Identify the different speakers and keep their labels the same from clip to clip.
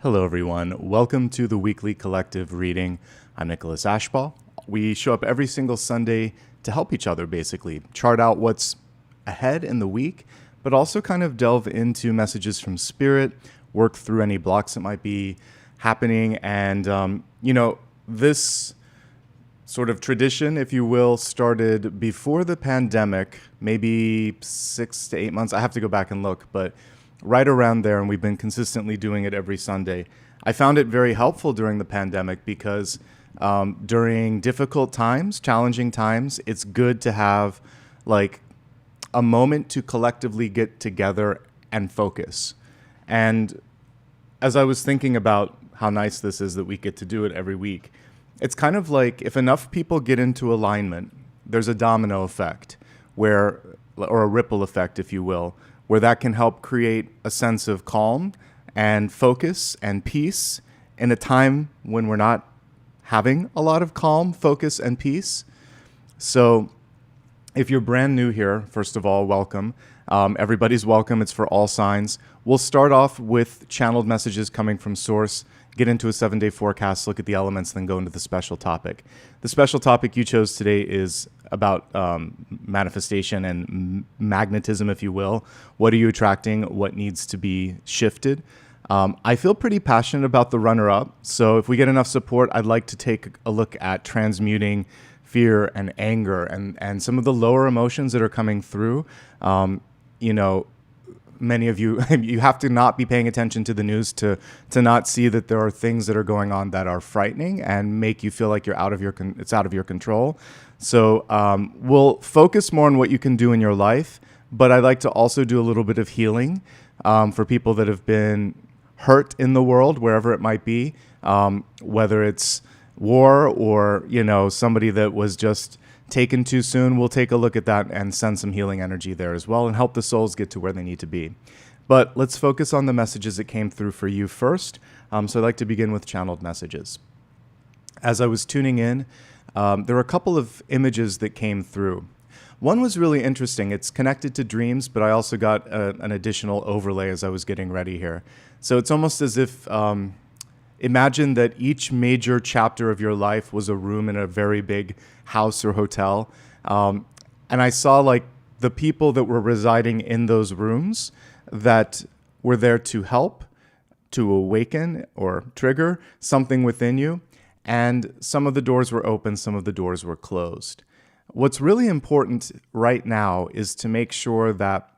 Speaker 1: Hello, everyone. Welcome to the weekly collective reading. I'm Nicholas Ashbaugh. We show up every single Sunday to help each other, basically, chart out what's ahead in the week, but also kind of delve into messages from spirit, work through any blocks that might be happening. And, this sort of tradition, if you will, started before the pandemic, maybe 6 to 8 months. I have to go back and look, but right around there, and we've been consistently doing it every Sunday. I found it very helpful during the pandemic because during difficult times, challenging times, it's good to have like a moment to collectively get together and focus. And as I was thinking about how nice this is that we get to do it every week, it's kind of like if enough people get into alignment, there's a domino effect where, or a ripple effect, if you will, where that can help create a sense of calm and focus and peace in a time when we're not having a lot of calm, focus, and peace. So if you're brand new here, first of all, welcome. Everybody's welcome. It's for all signs. We'll start off with channeled messages coming from Source, get into a 7-day forecast, look at the elements, then go into the special topic. The special topic you chose today is about manifestation and magnetism, if you will. What are you attracting? What needs to be shifted? I feel pretty passionate about the runner-up. So if we get enough support, I'd like to take a look at transmuting fear and anger and some of the lower emotions that are coming through. Many of you, you have to not be paying attention to the news to not see that there are things that are going on that are frightening and make you feel like you're it's out of your control. So we'll focus more on what you can do in your life, but I'd like to also do a little bit of healing for people that have been hurt in the world, wherever it might be, whether it's war or, somebody that was just taken too soon. We'll take a look at that and send some healing energy there as well and help the souls get to where they need to be. But let's focus on the messages that came through for you first. So I'd like to begin with channeled messages. As I was tuning in, there were a couple of images that came through. One was really interesting. It's connected to dreams, but I also got an additional overlay as I was getting ready here. So it's almost as if imagine that each major chapter of your life was a room in a very big house or hotel. And I saw like the people that were residing in those rooms that were there to help, to awaken or trigger something within you. And some of the doors were open, some of the doors were closed. What's really important right now is to make sure that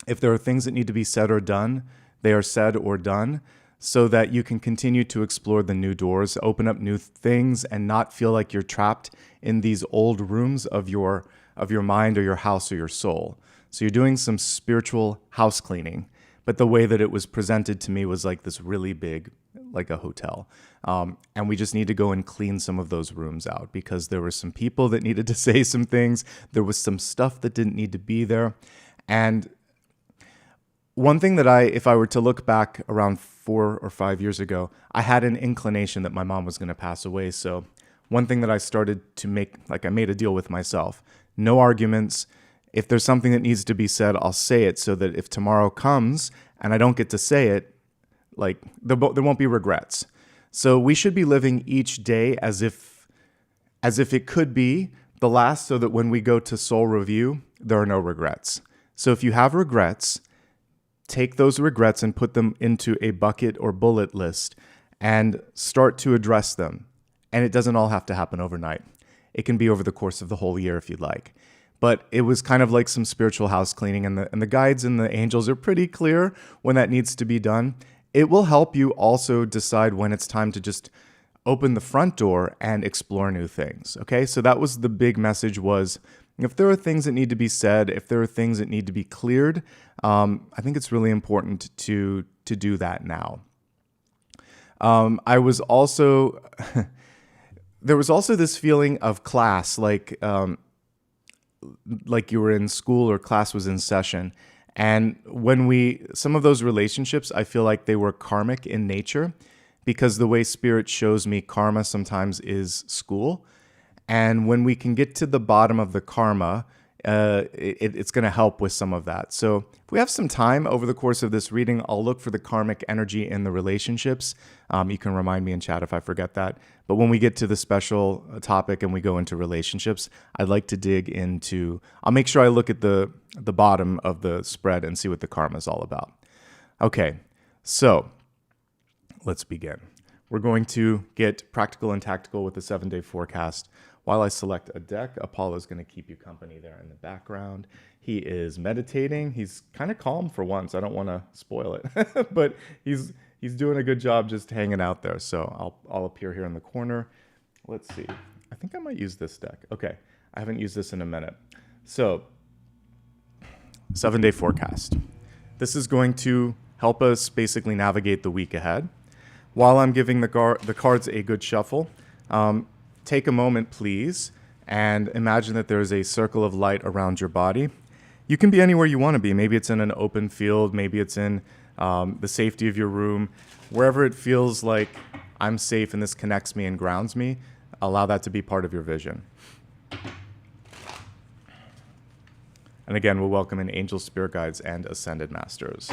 Speaker 1: if there are things that need to be said or done, they are said or done, so that you can continue to explore the new doors, open up new things, and not feel like you're trapped in these old rooms of your mind or your house or your soul. So you're doing some spiritual house cleaning, but the way that it was presented to me was like this really big, like a hotel. And we just need to go and clean some of those rooms out because there were some people that needed to say some things. There was some stuff that didn't need to be there. And one thing that if I were to look back around 4 or 5 years ago, I had an inclination that my mom was going to pass away. So one thing that I started to make, I made a deal with myself. No arguments. If there's something that needs to be said, I'll say it so that if tomorrow comes and I don't get to say it, there won't be regrets. So we should be living each day as if it could be the last, so that when we go to soul review, there are no regrets. So if you have regrets, take those regrets and put them into a bucket or bullet list and start to address them. And it doesn't all have to happen overnight. It can be over the course of the whole year if you'd like. But it was kind of like some spiritual house cleaning, and the guides and the angels are pretty clear when that needs to be done. It will help you also decide when it's time to just open the front door and explore new things. Okay, so that was the big message, was if there are things that need to be said, if there are things that need to be cleared, I think it's really important to do that now. I was also, there was also this feeling of class, like you were in school or class was in session. And some of those relationships, I feel like they were karmic in nature, because the way spirit shows me karma sometimes is school. And when we can get to the bottom of the karma, it's going to help with some of that. So if we have some time over the course of this reading, I'll look for the karmic energy in the relationships. You can remind me in chat if I forget that. But when we get to the special topic and we go into relationships, I'd like to dig into, I'll make sure I look at the bottom of the spread and see what the karma is all about. Okay, so let's begin. We're going to get practical and tactical with the 7-day forecast. While I select a deck, Apollo's going to keep you company there in the background. He is meditating. He's kind of calm for once. I don't want to spoil it, but he's doing a good job just hanging out there. So I'll appear here in the corner. Let's see. I think I might use this deck. Okay, I haven't used this in a minute. So 7-day forecast. This is going to help us basically navigate the week ahead. While I'm giving the cards a good shuffle, take a moment, please, and imagine that there is a circle of light around your body. You can be anywhere you want to be. Maybe it's in an open field. Maybe it's in the safety of your room. Wherever it feels like I'm safe and this connects me and grounds me, allow that to be part of your vision. And again, we'll welcome in angels, spirit guides, and ascended masters.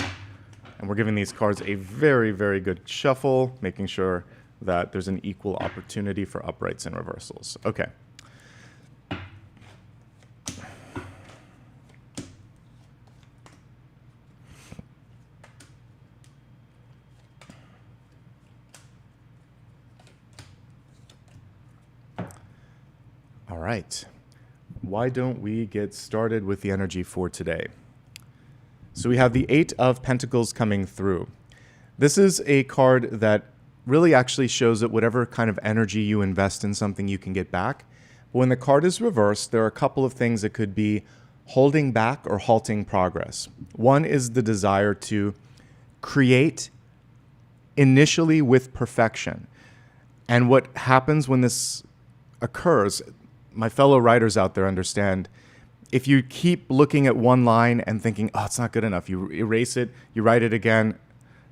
Speaker 1: And we're giving these cards a very, very good shuffle, making sure that there's an equal opportunity for uprights and reversals. Okay. All right. Why don't we get started with the energy for today? So we have the 8 of Pentacles coming through. This is a card that really actually shows that whatever kind of energy you invest in something, you can get back. But when the card is reversed, there are a couple of things that could be holding back or halting progress. One is the desire to create initially with perfection. And what happens when this occurs, my fellow writers out there understand, if you keep looking at one line and thinking, oh, it's not good enough, you erase it, you write it again,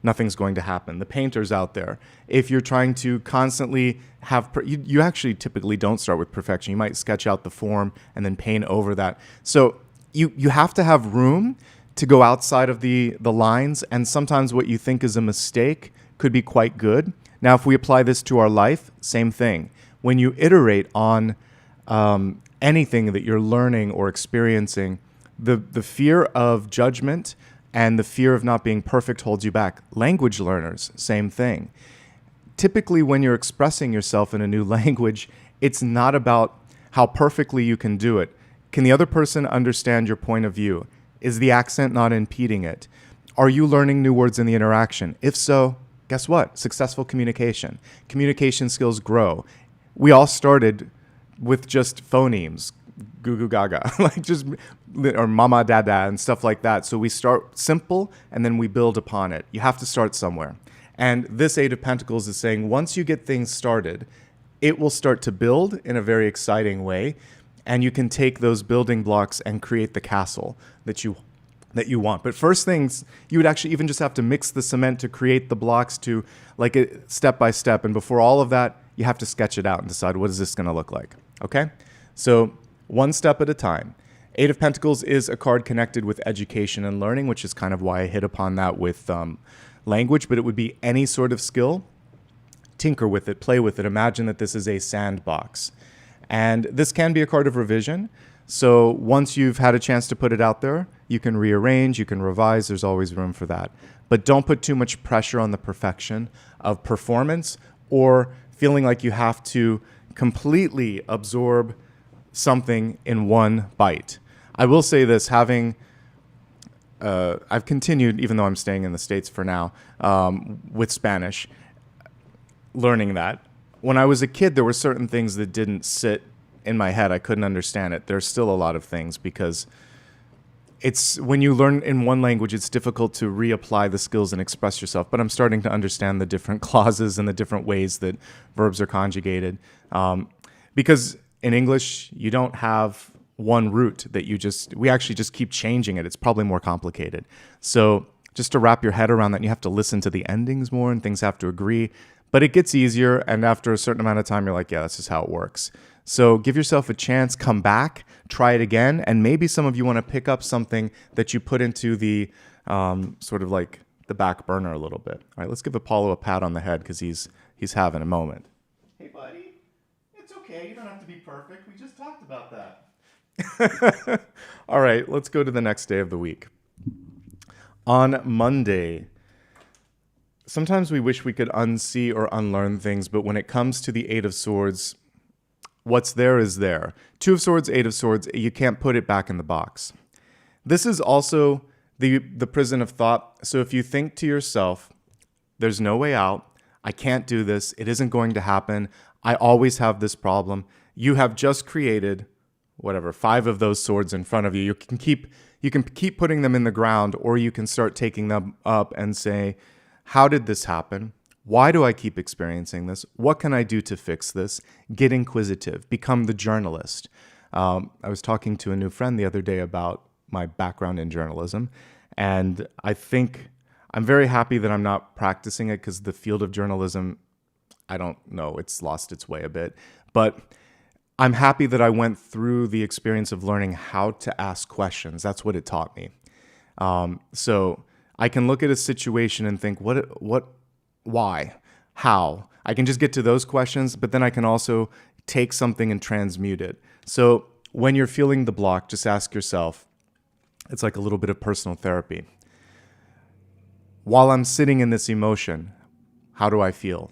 Speaker 1: nothing's going to happen. The painters out there, if you're trying to constantly have, you actually typically don't start with perfection. You might sketch out the form and then paint over that. So you have to have room to go outside of the lines, and sometimes what you think is a mistake could be quite good. Now, if we apply this to our life, same thing. When you iterate on anything that you're learning or experiencing, the fear of judgment and the fear of not being perfect holds you back. Language learners, same thing. Typically, when you're expressing yourself in a new language, it's not about how perfectly you can do it. Can the other person understand your point of view? Is the accent not impeding it? Are you learning new words in the interaction? If so, guess what? Successful communication. Communication skills grow. We all started with just phonemes, goo goo gaga, like just, or mama dada and stuff like that. So we start simple and then we build upon it. You have to start somewhere. And this 8 of Pentacles is saying once you get things started, it will start to build in a very exciting way. And you can take those building blocks and create the castle that you want. But first things, you would actually even just have to mix the cement to create the blocks to like it step by step. And before all of that, you have to sketch it out and decide what is this going to look like. Okay? So one step at a time. 8 of Pentacles is a card connected with education and learning, which is kind of why I hit upon that with language, but it would be any sort of skill. Tinker with it, play with it. Imagine that this is a sandbox. And this can be a card of revision. So once you've had a chance to put it out there, you can rearrange, you can revise. There's always room for that. But don't put too much pressure on the perfection of performance or feeling like you have to completely absorb something in one bite. I will say this, having I've continued, even though I'm staying in the States for now, with Spanish, learning that. When I was a kid, there were certain things that didn't sit in my head. I couldn't understand it. There's still a lot of things because it's when you learn in one language, it's difficult to reapply the skills and express yourself. But I'm starting to understand the different clauses and the different ways that verbs are conjugated. Because in English, you don't have one root that we actually just keep changing it. It's probably more complicated. So just to wrap your head around that, you have to listen to the endings more and things have to agree. But it gets easier. And after a certain amount of time, you're like, yeah, that's just how it works. So give yourself a chance, come back, try it again, and maybe some of you want to pick up something that you put into the sort of like the back burner a little bit. All right, let's give Apollo a pat on the head because he's having a moment. Hey, buddy. It's okay. You don't have to be perfect. We just talked about that. All right, let's go to the next day of the week. On Monday, sometimes we wish we could unsee or unlearn things, but when it comes to the Eight of Swords, what's there is there. Two of Swords, Eight of Swords, you can't put it back in the box. This is also the prison of thought. So if you think to yourself, there's no way out, I can't do this, it isn't going to happen, I always have this problem, you have just created, 5 of those swords in front of you. You can keep putting them in the ground, or you can start taking them up and say, how did this happen? Why do I keep experiencing this? What can I do to fix this? Get inquisitive. Become the journalist. I was talking to a new friend the other day about my background in journalism, and I think I'm very happy that I'm not practicing it because the field of journalism, I don't know, it's lost its way a bit. But I'm happy that I went through the experience of learning how to ask questions. That's what it taught me. So I can look at a situation and think, what, why, how? I can just get to those questions, but then I can also take something and transmute it. So when you're feeling the block, just ask yourself, it's like a little bit of personal therapy. While I'm sitting in this emotion, how do I feel?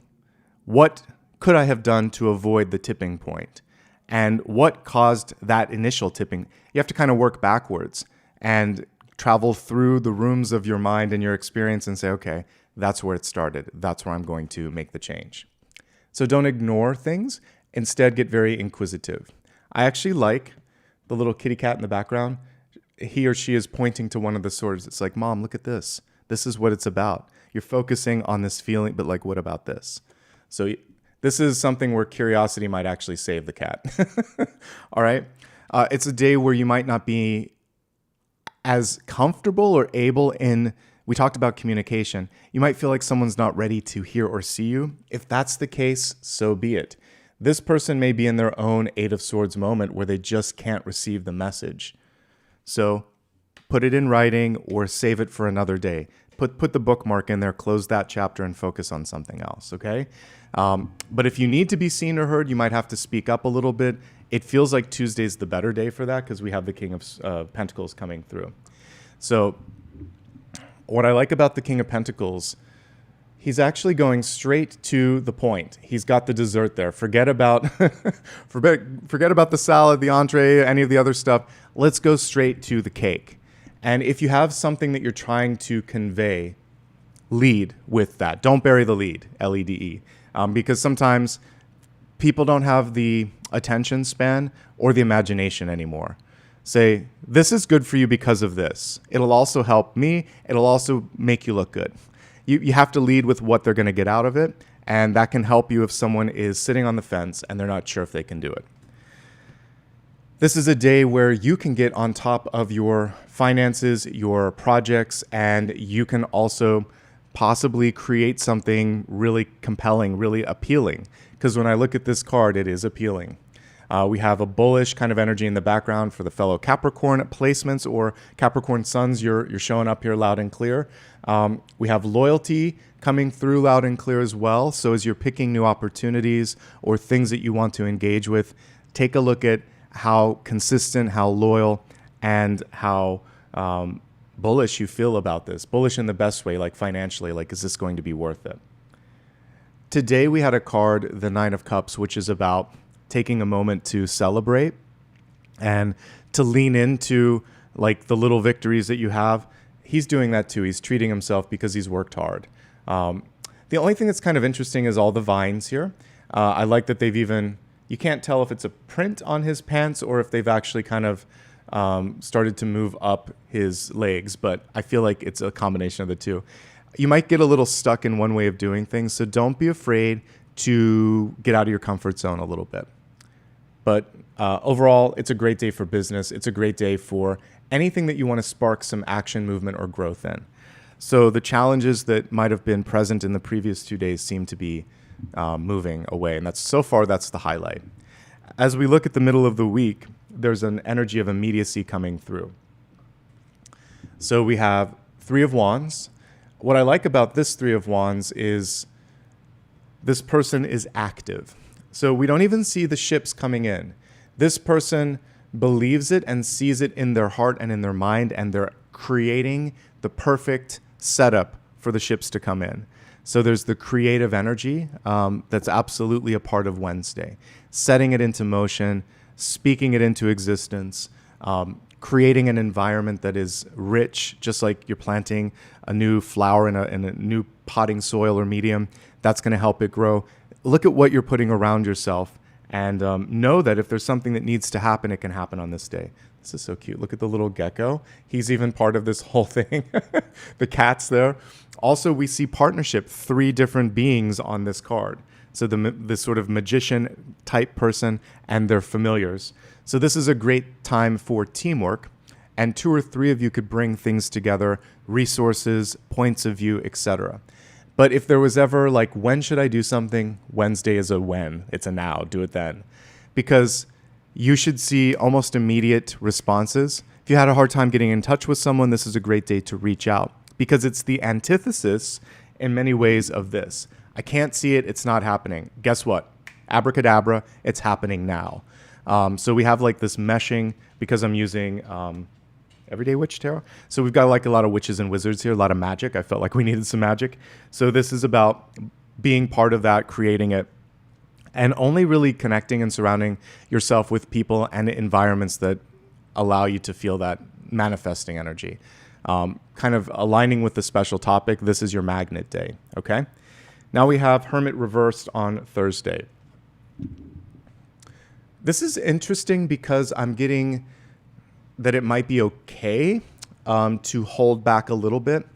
Speaker 1: What could I have done to avoid the tipping point? And what caused that initial tipping? You have to kind of work backwards and travel through the rooms of your mind and your experience and say, okay, that's where it started. That's where I'm going to make the change. So don't ignore things. Instead, get very inquisitive. I actually like the little kitty cat in the background. He or she is pointing to one of the swords. It's like, Mom, look at this. This is what it's about. You're focusing on this feeling, but like, what about this? So this is something where curiosity might actually save the cat. All right. It's a day where you might not be as comfortable or able in, we talked about communication. You might feel like someone's not ready to hear or see you. If that's the case, so be it. This person may be in their own Eight of Swords moment where they just can't receive the message. So put it in writing or save it for another day. Put the bookmark in there, close that chapter, and focus on something else, okay? But if you need to be seen or heard, you might have to speak up a little bit. It feels like Tuesday's the better day for that because we have the King of Pentacles coming through. So what I like about the King of Pentacles, he's actually going straight to the point. He's got the dessert there. Forget about forget about the salad, the entree, any of the other stuff. Let's go straight to the cake. And if you have something that you're trying to convey, lead with that. Don't bury the lead, L-E-D-E. Because sometimes people don't have the attention span or the imagination anymore. Say, this is good for you because of this. It'll also help me. It'll also make you look good. You have to lead with what they're going to get out of it, and that can help you if someone is sitting on the fence and they're not sure if they can do it. This is a day where you can get on top of your finances, your projects, and you can also possibly create something really compelling, really appealing. Because when I look at this card, it is appealing. We have a bullish kind of energy in the background for the fellow Capricorn placements or Capricorn suns. You're showing up here loud and clear. We have loyalty coming through loud and clear as well. So as you're picking new opportunities or things that you want to engage with, take a look at how consistent, how loyal, and how bullish you feel about this. Bullish in the best way, like financially, like is this going to be worth it? Today we had a card, the Nine of Cups, which is about taking a moment to celebrate and to lean into like the little victories that you have. He's doing that too. He's treating himself because he's worked hard. The only thing that's kind of interesting is all the vines here. I like that they've even, you can't tell if it's a print on his pants or if they've actually kind of started to move up his legs, but I feel like it's a combination of the two. You might get a little stuck in one way of doing things, so don't be afraid to get out of your comfort zone a little bit. But overall, it's a great day for business. It's a great day for anything that you want to spark some action, movement, or growth in. So the challenges that might have been present in the previous 2 days seem to be moving away. And so far, that's the highlight. As we look at the middle of the week, there's an energy of immediacy coming through. So we have Three of Wands. What I like about this Three of Wands is this person is active. So we don't even see the ships coming in. This person believes it and sees it in their heart and in their mind, and they're creating the perfect setup for the ships to come in. So there's the creative energy that's absolutely a part of Wednesday. Setting it into motion, speaking it into existence, creating an environment that is rich, just like you're planting a new flower in a new potting soil or medium. That's going to help it grow. Look at what you're putting around yourself, and know that if there's something that needs to happen, it can happen on this day. This is so cute. Look at the little gecko. He's even part of this whole thing. The cat's there. Also, we see partnership, 3 different beings on this card. So this sort of magician type person and their familiars. So this is a great time for teamwork, and 2 or 3 of you could bring things together, resources, points of view, etc. But if there was ever like, when should I do something? Wednesday is a when. It's a now. Do it then. Because you should see almost immediate responses. If you had a hard time getting in touch with someone, this is a great day to reach out, because it's the antithesis in many ways of this. I can't see it. It's not happening. Guess what? Abracadabra. It's happening now. So we have like this meshing, because I'm using Everyday Witch Tarot. So we've got like a lot of witches and wizards here, a lot of magic. I felt like we needed some magic. So this is about being part of that, creating it, and only really connecting and surrounding yourself with people and environments that allow you to feel that manifesting energy. Kind of aligning with the special topic. This is your magnet day, okay? Now we have Hermit reversed on Thursday. This is interesting because I'm getting that it might be okay to hold back a little bit.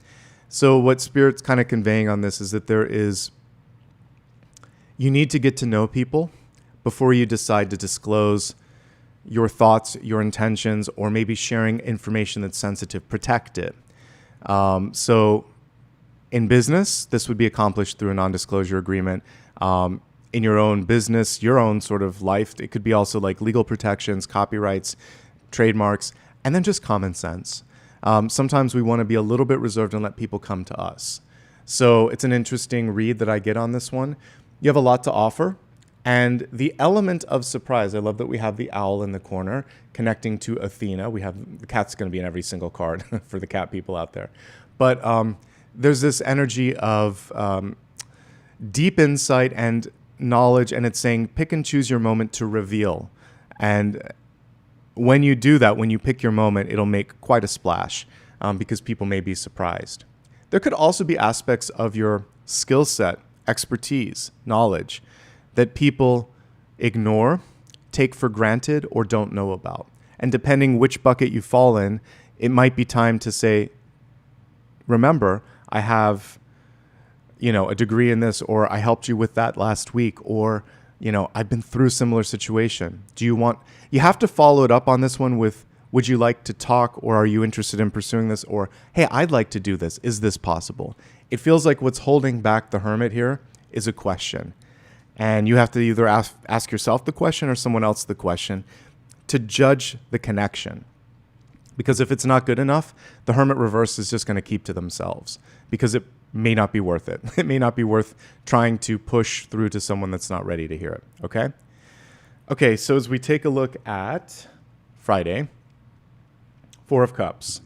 Speaker 1: So what Spirit's kind of conveying on this is that you need to get to know people before you decide to disclose your thoughts, your intentions, or maybe sharing information that's sensitive. Protect it. So in business, this would be accomplished through a non-disclosure agreement. In your own business, your own sort of life, it could be also like legal protections, copyrights, trademarks, and then just common sense. Sometimes we want to be a little bit reserved and let people come to us. So it's an interesting read that I get on this one. You have a lot to offer. And the element of surprise, I love that we have the owl in the corner connecting to Athena. We have the cat's going to be in every single card for the cat people out there. But there's this energy of deep insight and knowledge, and it's saying pick and choose your moment to reveal. And when you do that, when you pick your moment, it'll make quite a splash because people may be surprised. There could also be aspects of your skill set, expertise, knowledge that people ignore, take for granted, or don't know about. And depending which bucket you fall in, it might be time to say, remember, I have, a degree in this, or I helped you with that last week, or, I've been through a similar situation. You have to follow it up on this one with, would you like to talk, or are you interested in pursuing this? Or, hey, I'd like to do this. Is this possible? It feels like what's holding back the Hermit here is a question. And you have to either ask yourself the question or someone else the question to judge the connection. Because if it's not good enough, the Hermit reverse is just going to keep to themselves because it may not be worth it. It may not be worth trying to push through to someone that's not ready to hear it. Okay? Okay, so as we take a look at Friday, 4 of Cups.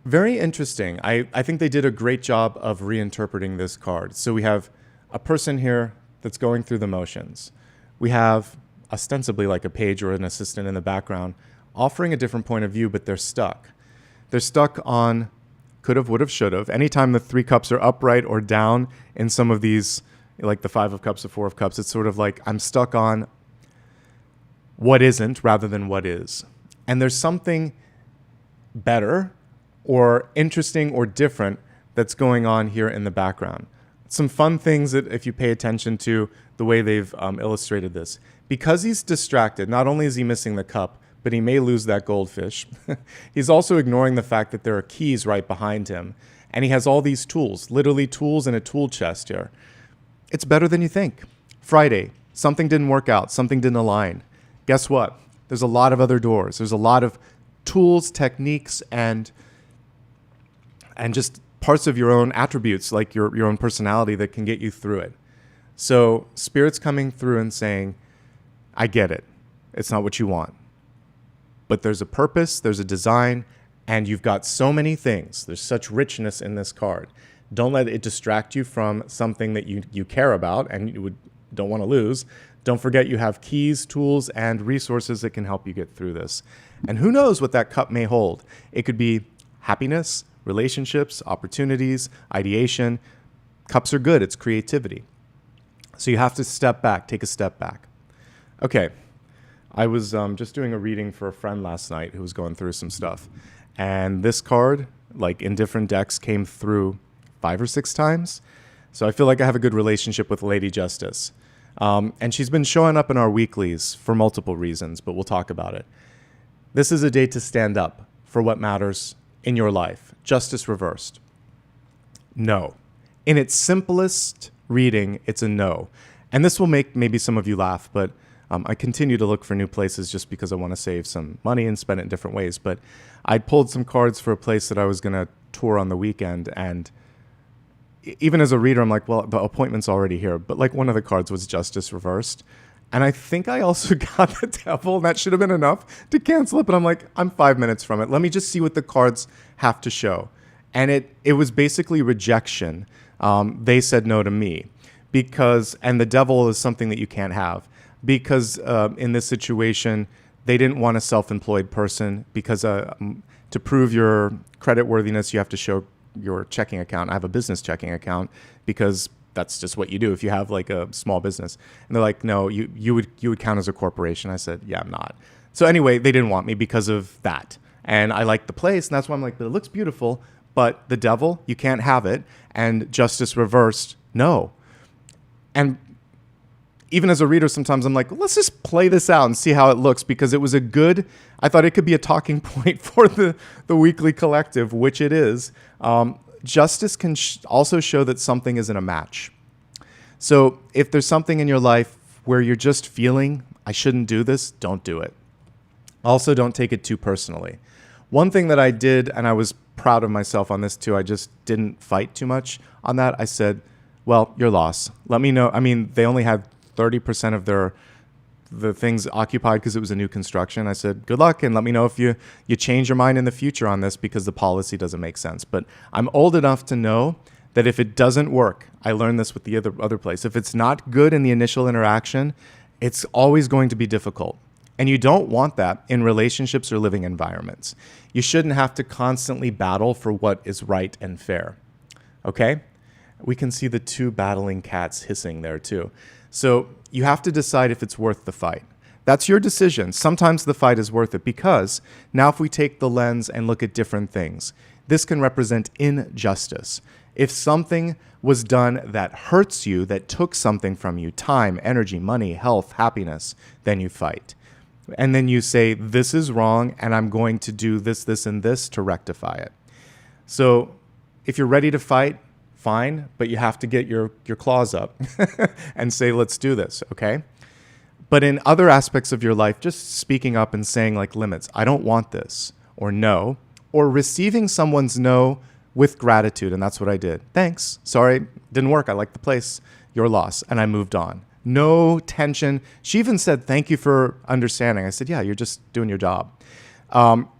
Speaker 1: Very interesting. I think they did a great job of reinterpreting this card. So we have a person here that's going through the motions. We have ostensibly like a page or an assistant in the background offering a different point of view, but they're stuck. They're stuck on could have, would have, should have. Anytime the 3 cups are upright or down in some of these, like the 5 of Cups or 4 of Cups, it's sort of like I'm stuck on what isn't rather than what is. And there's something better or interesting or different that's going on here in the background. Some fun things that if you pay attention to the way they've illustrated this. Because he's distracted, not only is he missing the cup, but he may lose that goldfish. He's also ignoring the fact that there are keys right behind him. And he has all these tools, literally tools in a tool chest here. It's better than you think. Friday, Something didn't work out. Something didn't align. Guess what? There's a lot of other doors. There's a lot of tools, techniques, and just parts of your own attributes, like your own personality, that can get you through it. So Spirit's coming through and saying, I get it. It's not what you want. But there's a purpose, there's a design, and you've got so many things. There's such richness in this card. Don't let it distract you from something that you care about and you don't want to lose. Don't forget you have keys, tools, and resources that can help you get through this. And who knows what that cup may hold. It could be happiness, relationships, opportunities, ideation. Cups are good. It's creativity. So you have to step back, take a step back. Okay, I was just doing a reading for a friend last night who was going through some stuff. And this card, like in different decks, came through 5 or 6 times. So I feel like I have a good relationship with Lady Justice. And she's been showing up in our weeklies for multiple reasons, but we'll talk about it. This is a day to stand up for what matters in your life. Justice reversed. No. In its simplest reading, it's a no. And this will make maybe some of you laugh, but I continue to look for new places just because I want to save some money and spend it in different ways. But I pulled some cards for a place that I was going to tour on the weekend, and even as a reader, I'm like, well, the appointment's already here. But like one of the cards was Justice reversed. And I think I also got the Devil, and that should have been enough to cancel it. But I'm like, I'm 5 minutes from it. Let me just see what the cards have to show. And it was basically rejection. They said no to me and the Devil is something that you can't have because in this situation, they didn't want a self-employed person because to prove your credit worthiness, you have to show your checking account. I have a business checking account because that's just what you do if you have like a small business. And they're like, no, you would count as a corporation. I said, yeah, I'm not. So anyway, they didn't want me because of that. And I liked the place, and that's why I'm like, but it looks beautiful, but the Devil, you can't have it. And Justice reversed, no. And even as a reader, sometimes I'm like, well, let's just play this out and see how it looks, because it was I thought it could be a talking point for the weekly collective, which it is. Justice can also show that something isn't a match. So if there's something in your life where you're just feeling, I shouldn't do this, don't do it. Also, don't take it too personally. One thing that I did, and I was proud of myself on this too, I just didn't fight too much on that. I said, well, your loss. Let me know. I mean, they only had 30% of the things occupied because it was a new construction. I said, good luck, and let me know if you change your mind in the future on this because the policy doesn't make sense. But I'm old enough to know that if it doesn't work, I learned this with the other place. If it's not good in the initial interaction, it's always going to be difficult. And you don't want that in relationships or living environments. You shouldn't have to constantly battle for what is right and fair. Okay? We can see the 2 battling cats hissing there too. So you have to decide if it's worth the fight. That's your decision. Sometimes the fight is worth it because now if we take the lens and look at different things, this can represent injustice. If something was done that hurts you, that took something from you, time, energy, money, health, happiness, then you fight. And then you say, this is wrong, and I'm going to do this, this, and this to rectify it. So if you're ready to fight, fine, but you have to get your claws up and say, let's do this, okay? But in other aspects of your life, just speaking up and saying like limits, I don't want this, or no, or receiving someone's no with gratitude, and that's what I did. Thanks, sorry, didn't work, I like the place, your loss, and I moved on. No tension. She even said, thank you for understanding. I said, yeah, you're just doing your job.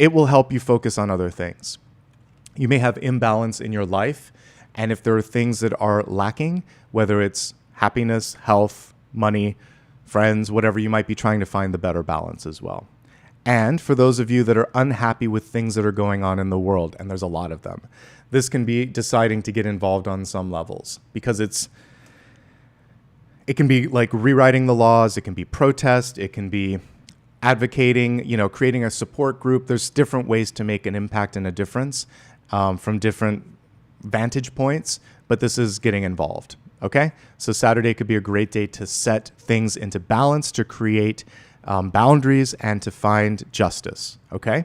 Speaker 1: It will help you focus on other things. You may have imbalance in your life, and if there are things that are lacking, whether it's happiness, health, money, friends, whatever, you might be trying to find the better balance as well. And for those of you that are unhappy with things that are going on in the world, and there's a lot of them, this can be deciding to get involved on some levels because it can be like rewriting the laws, it can be protest, it can be advocating, creating a support group. There's different ways to make an impact and a difference from different vantage points, but this is getting involved, okay? So Saturday could be a great day to set things into balance, to create boundaries, and to find justice, okay?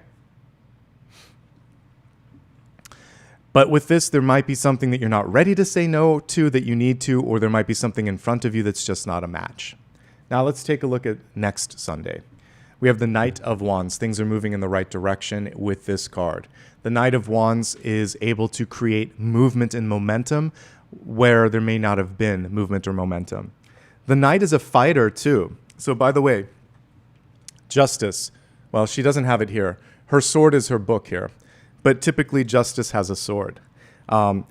Speaker 1: But with this, there might be something that you're not ready to say no to that you need to, or there might be something in front of you that's just not a match. Now let's take a look at next Sunday. We have the Knight of Wands. Things are moving in the right direction with this card. The Knight of Wands is able to create movement and momentum where there may not have been movement or momentum. The Knight is a fighter too. So by the way, Justice, well, she doesn't have it here. Her sword is her book here, but typically Justice has a sword. The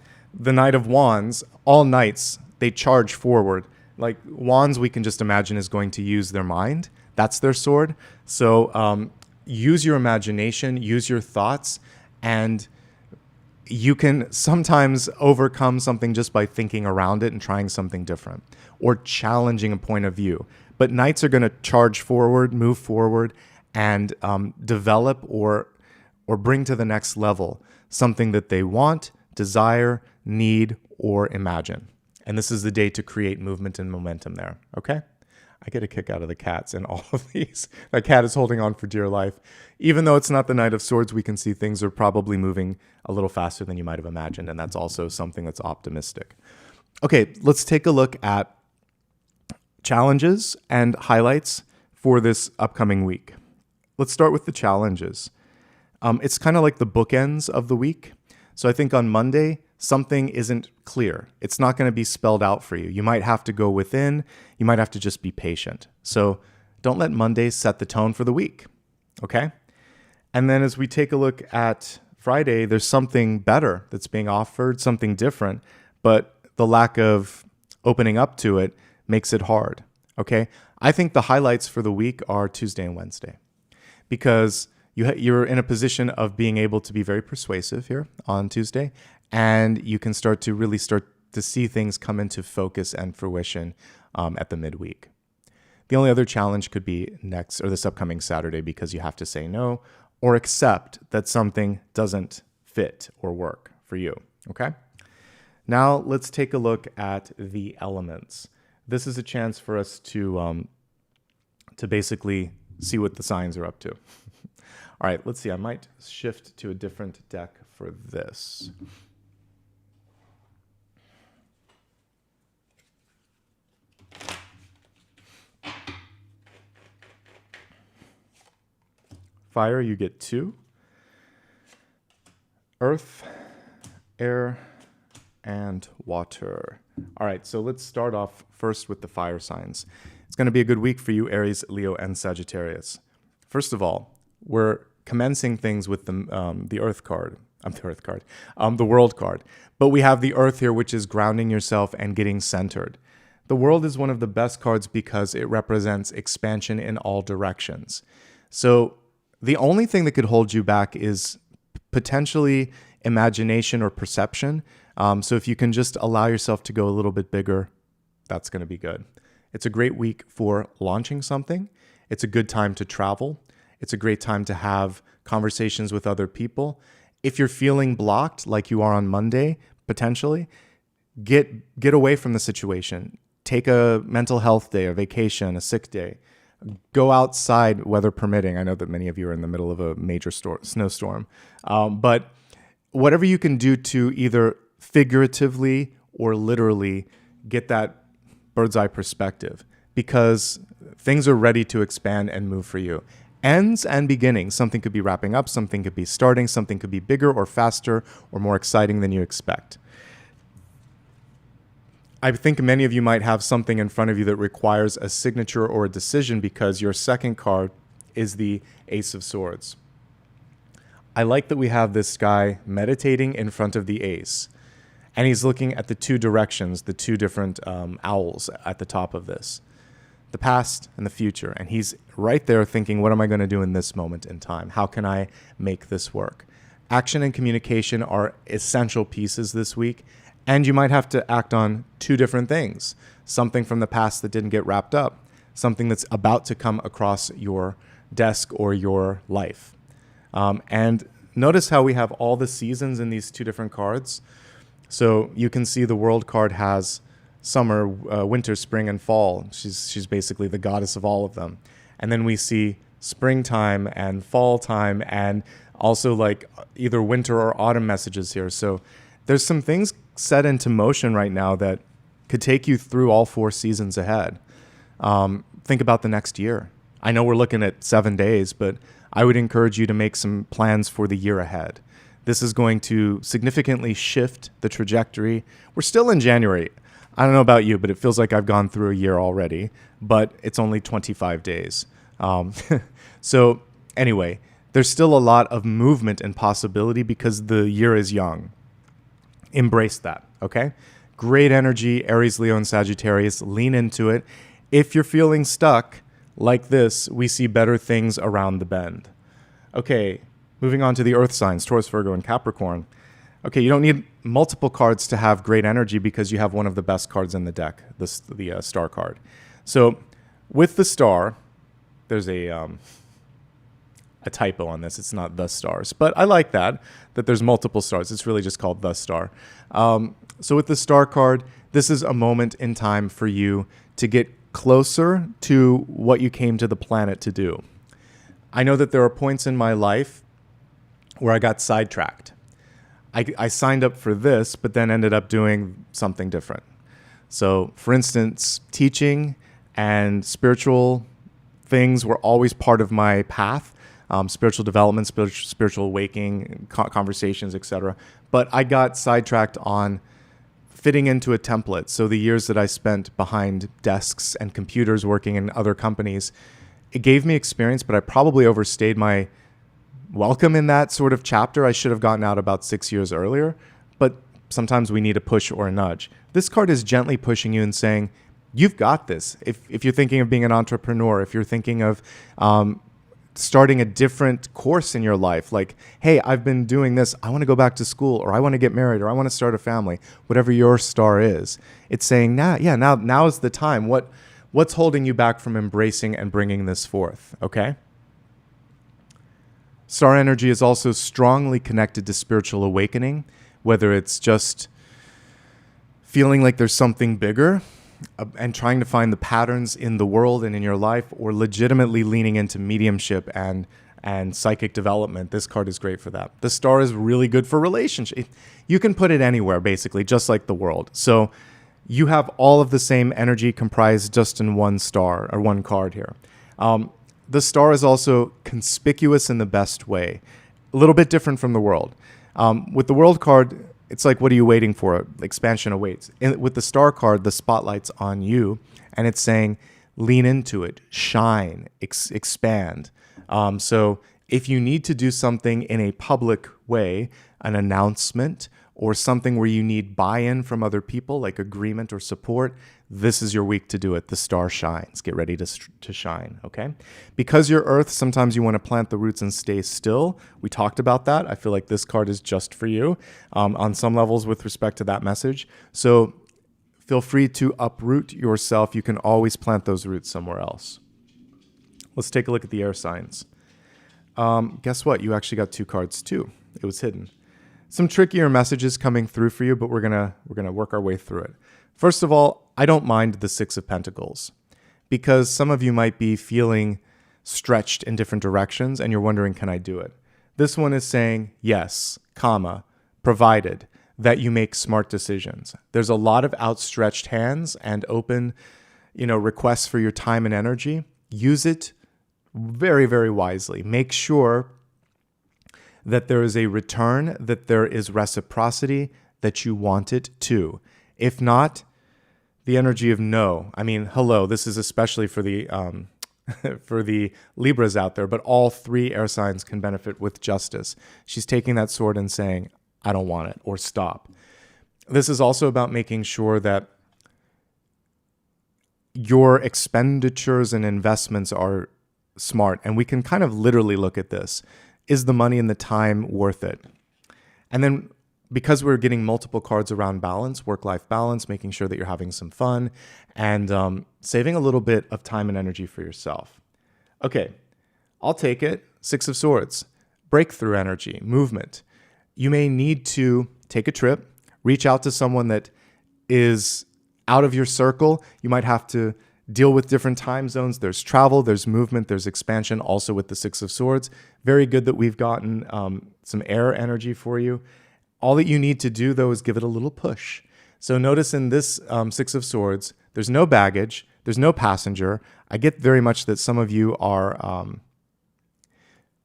Speaker 1: Knight of Wands, all knights, they charge forward. Like Wands, we can just imagine is going to use their mind. That's their sword. So use your imagination, use your thoughts, and you can sometimes overcome something just by thinking around it and trying something different or challenging a point of view. But knights are going to charge forward, move forward, and develop or bring to the next level something that they want, desire, need, or imagine. And this is the day to create movement and momentum there, okay? I get a kick out of the cats in all of these. That cat is holding on for dear life. Even though it's not the Knight of Swords, we can see things are probably moving a little faster than you might have imagined, and that's also something that's optimistic. Okay, let's take a look at challenges and highlights for this upcoming week. Let's start with the challenges. It's kind of like the bookends of the week. So I think on Monday, something isn't clear. It's not going to be spelled out for you. You might have to go within. You might have to just be patient. So don't let Monday set the tone for the week, okay? And then as we take a look at Friday, there's something better that's being offered, something different, but the lack of opening up to it makes it hard, okay? I think the highlights for the week are Tuesday and Wednesday because you're in a position of being able to be very persuasive here on Tuesday, and you can start to see things come into focus and fruition at the midweek. The only other challenge could be next or this upcoming Saturday because you have to say no or accept that something doesn't fit or work for you, okay? Now let's take a look at the elements. This is a chance for us to basically see what the signs are up to. All right, let's see. I might shift to a different deck for this. Fire, you get 2. Earth, air, and water. All right, so let's start off first with the fire signs. It's going to be a good week for you, Aries, Leo, and Sagittarius. First of all, we're commencing things with the Earth card. The World card. But we have the Earth here, which is grounding yourself and getting centered. The World is one of the best cards because it represents expansion in all directions. So the only thing that could hold you back is potentially imagination or perception. So if you can just allow yourself to go a little bit bigger, that's going to be good. It's a great week for launching something. It's a good time to travel. It's a great time to have conversations with other people. If you're feeling blocked like you are on Monday, potentially, get away from the situation. Take a mental health day, a vacation, a sick day. Go outside, weather permitting. I know that many of you are in the middle of a major snowstorm. But whatever you can do to either figuratively or literally get that bird's eye perspective, because things are ready to expand and move for you. Ends and beginnings. Something could be wrapping up, something could be starting, something could be bigger or faster or more exciting than you expect. I think many of you might have something in front of you that requires a signature or a decision because your second card is the Ace of Swords. I like that we have this guy meditating in front of the ace, and he's looking at the two directions, the two different owls at the top of this. The past and the future. And he's right there thinking, what am I going to do in this moment in time? How can I make this work? Action and communication are essential pieces this week. And you might have to act on two different things. Something from the past that didn't get wrapped up. Something that's about to come across your desk or your life. And notice how we have all the seasons in these two different cards. So you can see the World card has summer, winter, spring, and fall. She's basically the goddess of all of them. And then we see springtime and fall time and also like either winter or autumn messages here. So there's some things set into motion right now that could take you through all 4 seasons ahead. think about the next year. I know we're looking at 7 days, but I would encourage you to make some plans for the year ahead. This is going to significantly shift the trajectory. We're still in January. I don't know about you, but it feels like I've gone through a year already, but it's only 25 days. So anyway, there's still a lot of movement and possibility because the year is young. Embrace that, okay? Great energy, Aries, Leo, and Sagittarius. Lean into it. If you're feeling stuck like this, we see better things around the bend. Okay, moving on to the earth signs, Taurus, Virgo, and Capricorn. Okay, you don't need multiple cards to have great energy because you have one of the best cards in the deck, the star card. So with the star, there's a typo on this. It's not the stars, but I like that there's multiple stars. It's really just called the star. So with the star card, this is a moment in time for you to get closer to what you came to the planet to do. I know that there are points in my life where I got sidetracked. I signed up for this, but then ended up doing something different. So, for instance, teaching and spiritual things were always part of my path. Spiritual development, spiritual awakening, conversations, etc. But I got sidetracked on fitting into a template. So the years that I spent behind desks and computers working in other companies, it gave me experience, but I probably overstayed my welcome in that sort of chapter. I should have gotten out about 6 years earlier, but sometimes we need a push or a nudge. This card is gently pushing you and saying, you've got this. If you're thinking of being an entrepreneur, if you're thinking of starting a different course in your life, like, hey, I've been doing this, I want to go back to school, or I want to get married, or I want to start a family, whatever your star is, it's saying, now is the time. What's holding you back from embracing and bringing this forth, okay? Star energy is also strongly connected to spiritual awakening, whether it's just feeling like there's something bigger and trying to find the patterns in the world and in your life, or legitimately leaning into mediumship and psychic development. This card is great for that. The star is really good for relationship. You can put it anywhere, basically, just like the world. So you have all of the same energy comprised just in one star or one card here. The star is also conspicuous in the best way, a little bit different from the world. With the world card, it's like, what are you waiting for? Expansion awaits. With the star card, the spotlight's on you, and it's saying, lean into it, shine, expand. So if you need to do something in a public way, an announcement, or something where you need buy-in from other people, like agreement or support, this is your week to do it. The star shines. Get ready to shine, okay? Because you're Earth, sometimes you want to plant the roots and stay still. We talked about that. I feel like this card is just for you on some levels with respect to that message. So feel free to uproot yourself. You can always plant those roots somewhere else. Let's take a look at the air signs. Guess what? You actually got 2 cards too. It was hidden. Some trickier messages coming through for you, but we're gonna work our way through it. First of all, I don't mind the 6 of Pentacles, because some of you might be feeling stretched in different directions and you're wondering, can I do it? This one is saying yes, comma, provided that you make smart decisions. There's a lot of outstretched hands and open, requests for your time and energy. Use it very, very wisely. Make sure that there is a return, that there is reciprocity, that you want it too. If not, the energy of no. I mean, hello, this is especially for the for the Libras out there, but all 3 air signs can benefit with justice. She's taking that sword and saying, I don't want it, or stop. This is also about making sure that your expenditures and investments are smart. And we can kind of literally look at this. Is the money and the time worth it? And then, because we're getting multiple cards around balance, work-life balance, making sure that you're having some fun, and saving a little bit of time and energy for yourself. Okay, I'll take it. 6 of Swords, breakthrough energy, movement. You may need to take a trip, reach out to someone that is out of your circle. You might have to deal with different time zones. There's travel, there's movement, there's expansion, also with the 6 of Swords. Very good that we've gotten some air energy for you. All that you need to do, though, is give it a little push. So notice in this 6 of Swords, there's no baggage, there's no passenger. I get very much that some of you are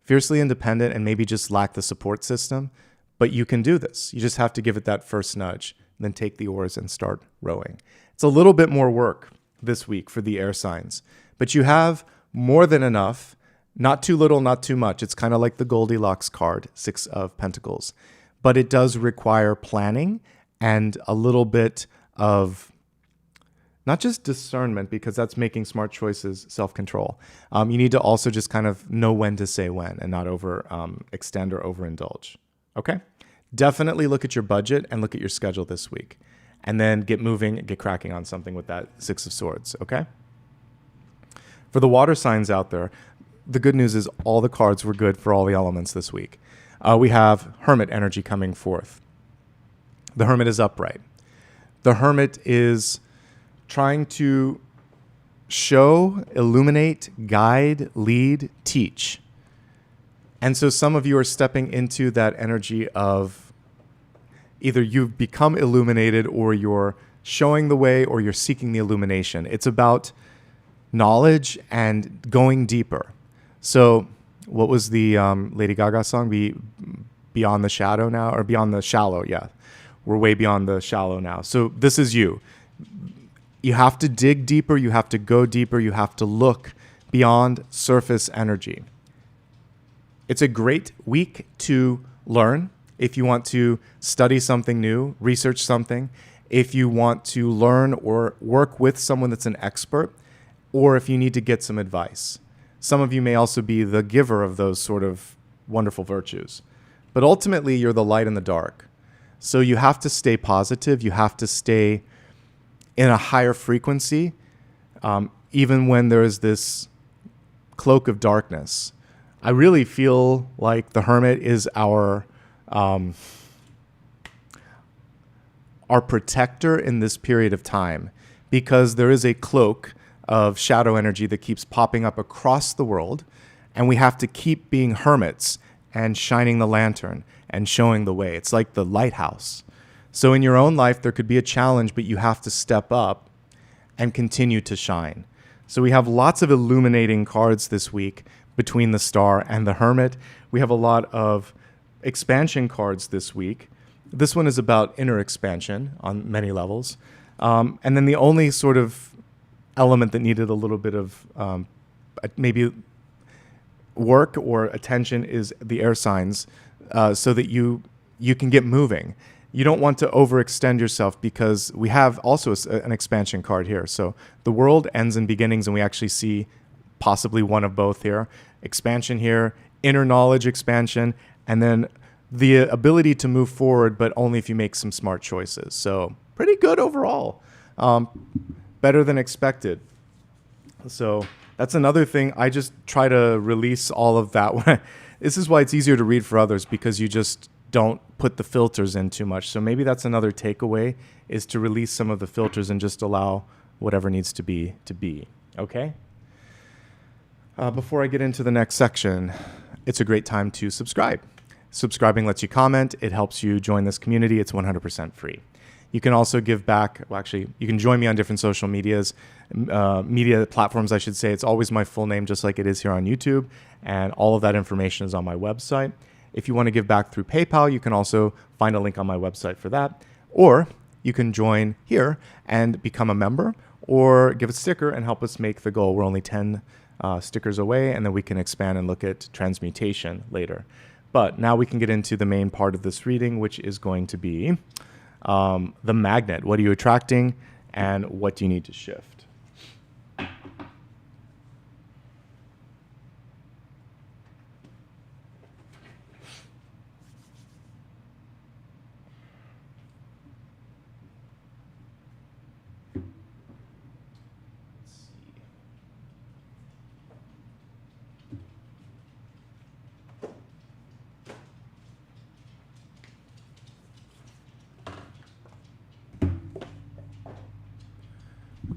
Speaker 1: fiercely independent and maybe just lack the support system, but you can do this. You just have to give it that first nudge, then take the oars and start rowing. It's a little bit more work this week for the air signs, but you have more than enough, not too little, not too much. It's kind of like the Goldilocks card, 6 of Pentacles, but it does require planning and a little bit of not just discernment, because that's making smart choices, self-control. You need to also just kind of know when to say when and not extend or overindulge. Okay? Definitely look at your budget and look at your schedule this week. And then get moving, get cracking on something with that 6 of Swords. Okay? For the water signs out there, the good news is all the cards were good for all the elements this week. We have Hermit energy coming forth. The Hermit is upright. The Hermit is trying to show, illuminate, guide, lead, teach. And so some of you are stepping into that energy of either you've become illuminated or you're showing the way or you're seeking the illumination. It's about knowledge and going deeper. So what was the Lady Gaga song? Beyond the Shadow now, or Beyond the Shallow, yeah. We're way beyond the shallow now. So this is you. You have to dig deeper. You have to go deeper. You have to look beyond surface energy. It's a great week to learn. If you want to study something new, research something, if you want to learn or work with someone that's an expert, or if you need to get some advice. Some of you may also be the giver of those sort of wonderful virtues. But ultimately, you're the light in the dark. So you have to stay positive. You have to stay in a higher frequency, even when there's this cloak of darkness. I really feel like the Hermit is our protector in this period of time, because there is a cloak of shadow energy that keeps popping up across the world, and we have to keep being hermits and shining the lantern and showing the way. It's like the lighthouse. So in your own life, there could be a challenge, but you have to step up and continue to shine. So we have lots of illuminating cards this week between the Star and the Hermit. We have a lot of expansion cards this week. This one is about inner expansion on many levels. And then the only sort of element that needed a little bit of maybe work or attention is the air signs, so that you can get moving. You don't want to overextend yourself, because we have also an expansion card here. So the world ends in beginnings, and we actually see possibly one of both here. Expansion here, inner knowledge expansion, and then the ability to move forward, but only if you make some smart choices. So pretty good overall. Better than expected. So that's another thing. I just try to release all of that. This is why it's easier to read for others, because you just don't put the filters in too much. So maybe that's another takeaway, is to release some of the filters and just allow whatever needs to be. Okay? Before I get into the next section, it's a great time to subscribe. Subscribing lets you comment. It helps you join this community. It's 100% free. You can also give back. Well, actually, you can join me on different social media platforms, I should say. It's always my full name, just like it is here on YouTube. And all of that information is on my website. If you want to give back through PayPal, you can also find a link on my website for that. Or you can join here and become a member, or give a sticker and help us make the goal. We're only 10 stickers away, and then we can expand and look at transmutation later. But now we can get into the main part of this reading, which is going to be the magnet. What are you attracting, and what do you need to shift?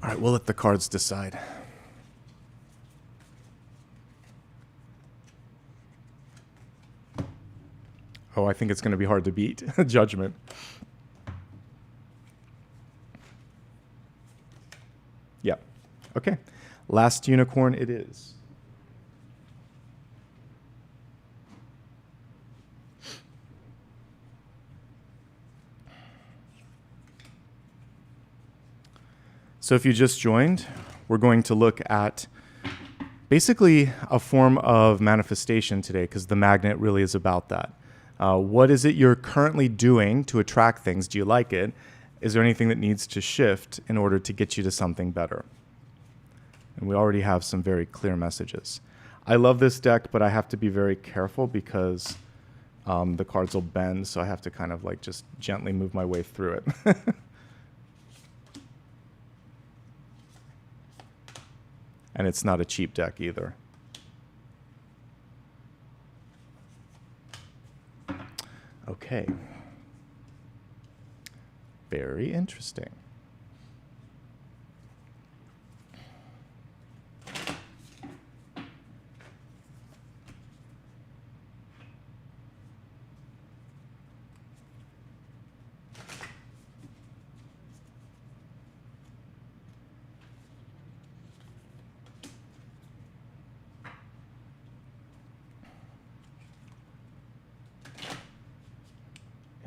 Speaker 1: All right, we'll let the cards decide. Oh, I think it's going to be hard to beat. Judgment. Yeah. Okay. Last unicorn it is. So if you just joined, we're going to look at basically a form of manifestation today, because the magnet really is about that. What is it you're currently doing to attract things? Do you like it? Is there anything that needs to shift in order to get you to something better? And we already have some very clear messages. I love this deck, but I have to be very careful because the cards will bend, so I have to kind of like just gently move my way through it. And it's not a cheap deck either. Okay. Very interesting.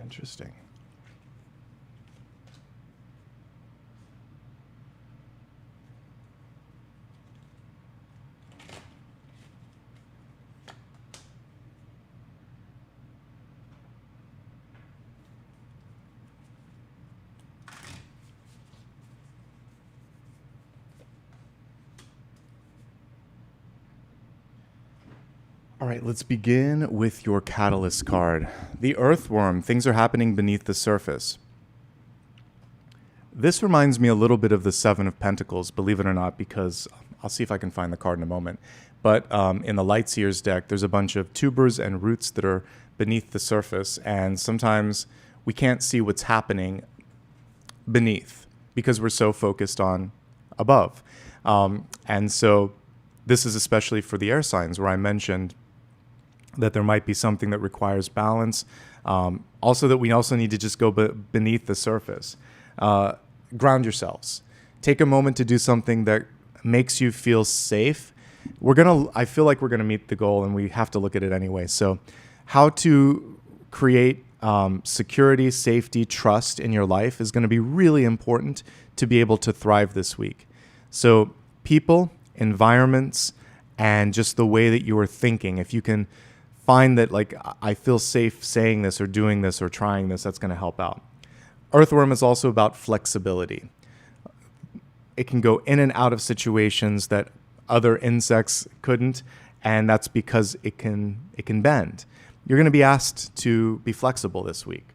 Speaker 1: Interesting. All right, let's begin with your catalyst card. The earthworm, things are happening beneath the surface. This reminds me a little bit of the Seven of Pentacles, believe it or not, because I'll see if I can find the card in a moment. But in the Lightseers deck, there's a bunch of tubers and roots that are beneath the surface, and sometimes we can't see what's happening beneath because we're so focused on above. And so this is especially for the air signs, where I mentioned that there might be something that requires balance. Also that we also need to just go beneath the surface. Ground yourselves. Take a moment to do something that makes you feel safe. I feel like we're gonna meet the goal, and we have to look at it anyway. So how to create security, safety, trust in your life is gonna be really important to be able to thrive this week. So people, environments, and just the way that you are thinking, if you can find that, like, I feel safe saying this or doing this or trying this, that's going to help out. Earthworm is also about flexibility. It can go in and out of situations that other insects couldn't, and that's because it can bend. You're going to be asked to be flexible this week.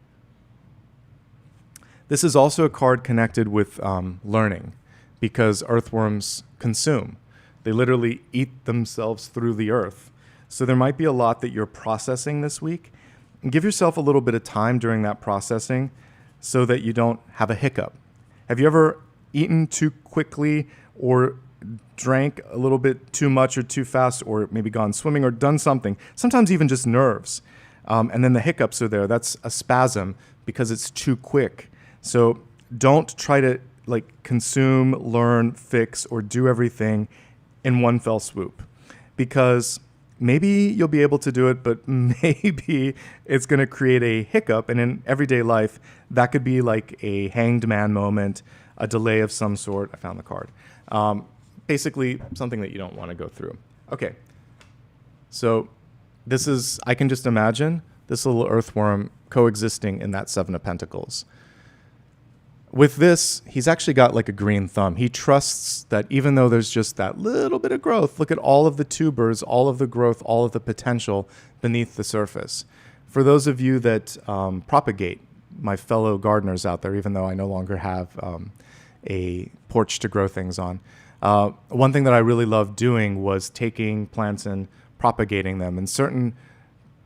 Speaker 1: This is also a card connected with learning, because earthworms consume. They literally eat themselves through the earth. So there might be a lot that you're processing this week. And give yourself a little bit of time during that processing so that you don't have a hiccup. Have you ever eaten too quickly or drank a little bit too much or too fast, or maybe gone swimming or done something? Sometimes even just nerves. And then the hiccups are there. That's a spasm because it's too quick. So don't try to consume, learn, fix, or do everything in one fell swoop, because maybe you'll be able to do it, but maybe it's going to create a hiccup. And in everyday life, that could be like a hanged man moment, a delay of some sort. I found the card. Basically, something that you don't want to go through. Okay. So this is, I can just imagine this little earthworm coexisting in that Seven of Pentacles. With this, he's actually got like a green thumb. He trusts that even though there's just that little bit of growth, look at all of the tubers, all of the growth, all of the potential beneath the surface. For those of you that propagate, my fellow gardeners out there, even though I no longer have a porch to grow things on, one thing that I really loved doing was taking plants and propagating them. And certain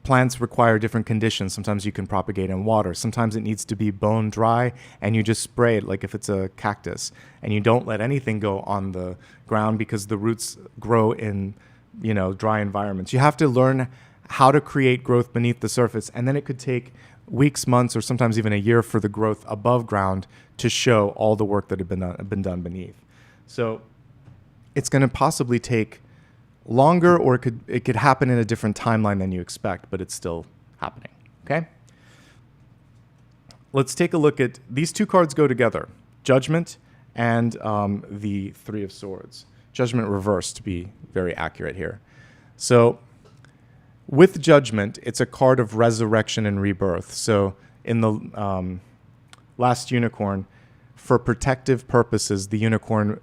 Speaker 1: plants require different conditions. Sometimes you can propagate in water. Sometimes it needs to be bone dry, and you just spray it like if it's a cactus. And you don't let anything go on the ground because the roots grow in, dry environments. You have to learn how to create growth beneath the surface, and then it could take weeks, months, or sometimes even a year for the growth above ground to show all the work that had been done beneath. So it's going to possibly take longer, or it could happen in a different timeline than you expect, but it's still happening. Okay? Let's take a look at these two cards go together, Judgment and the Three of Swords. Judgment reversed, to be very accurate here. So with Judgment, it's a card of resurrection and rebirth. So in the last unicorn, for protective purposes, the unicorn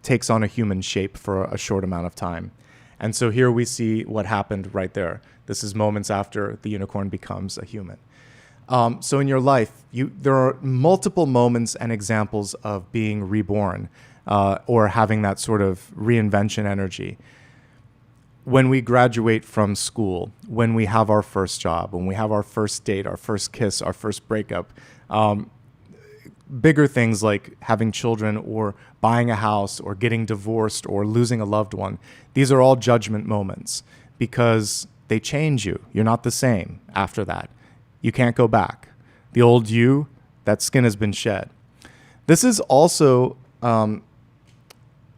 Speaker 1: takes on a human shape for a short amount of time. And so here we see what happened right there. This is moments after the unicorn becomes a human. So in your life, there are multiple moments and examples of being reborn or having that sort of reinvention energy. When we graduate from school, when we have our first job, when we have our first date, our first kiss, our first breakup, bigger things like having children or buying a house or getting divorced or losing a loved one, these are all judgment moments because they change you. You're not the same after that. You can't go back. The old you, that skin has been shed. This is also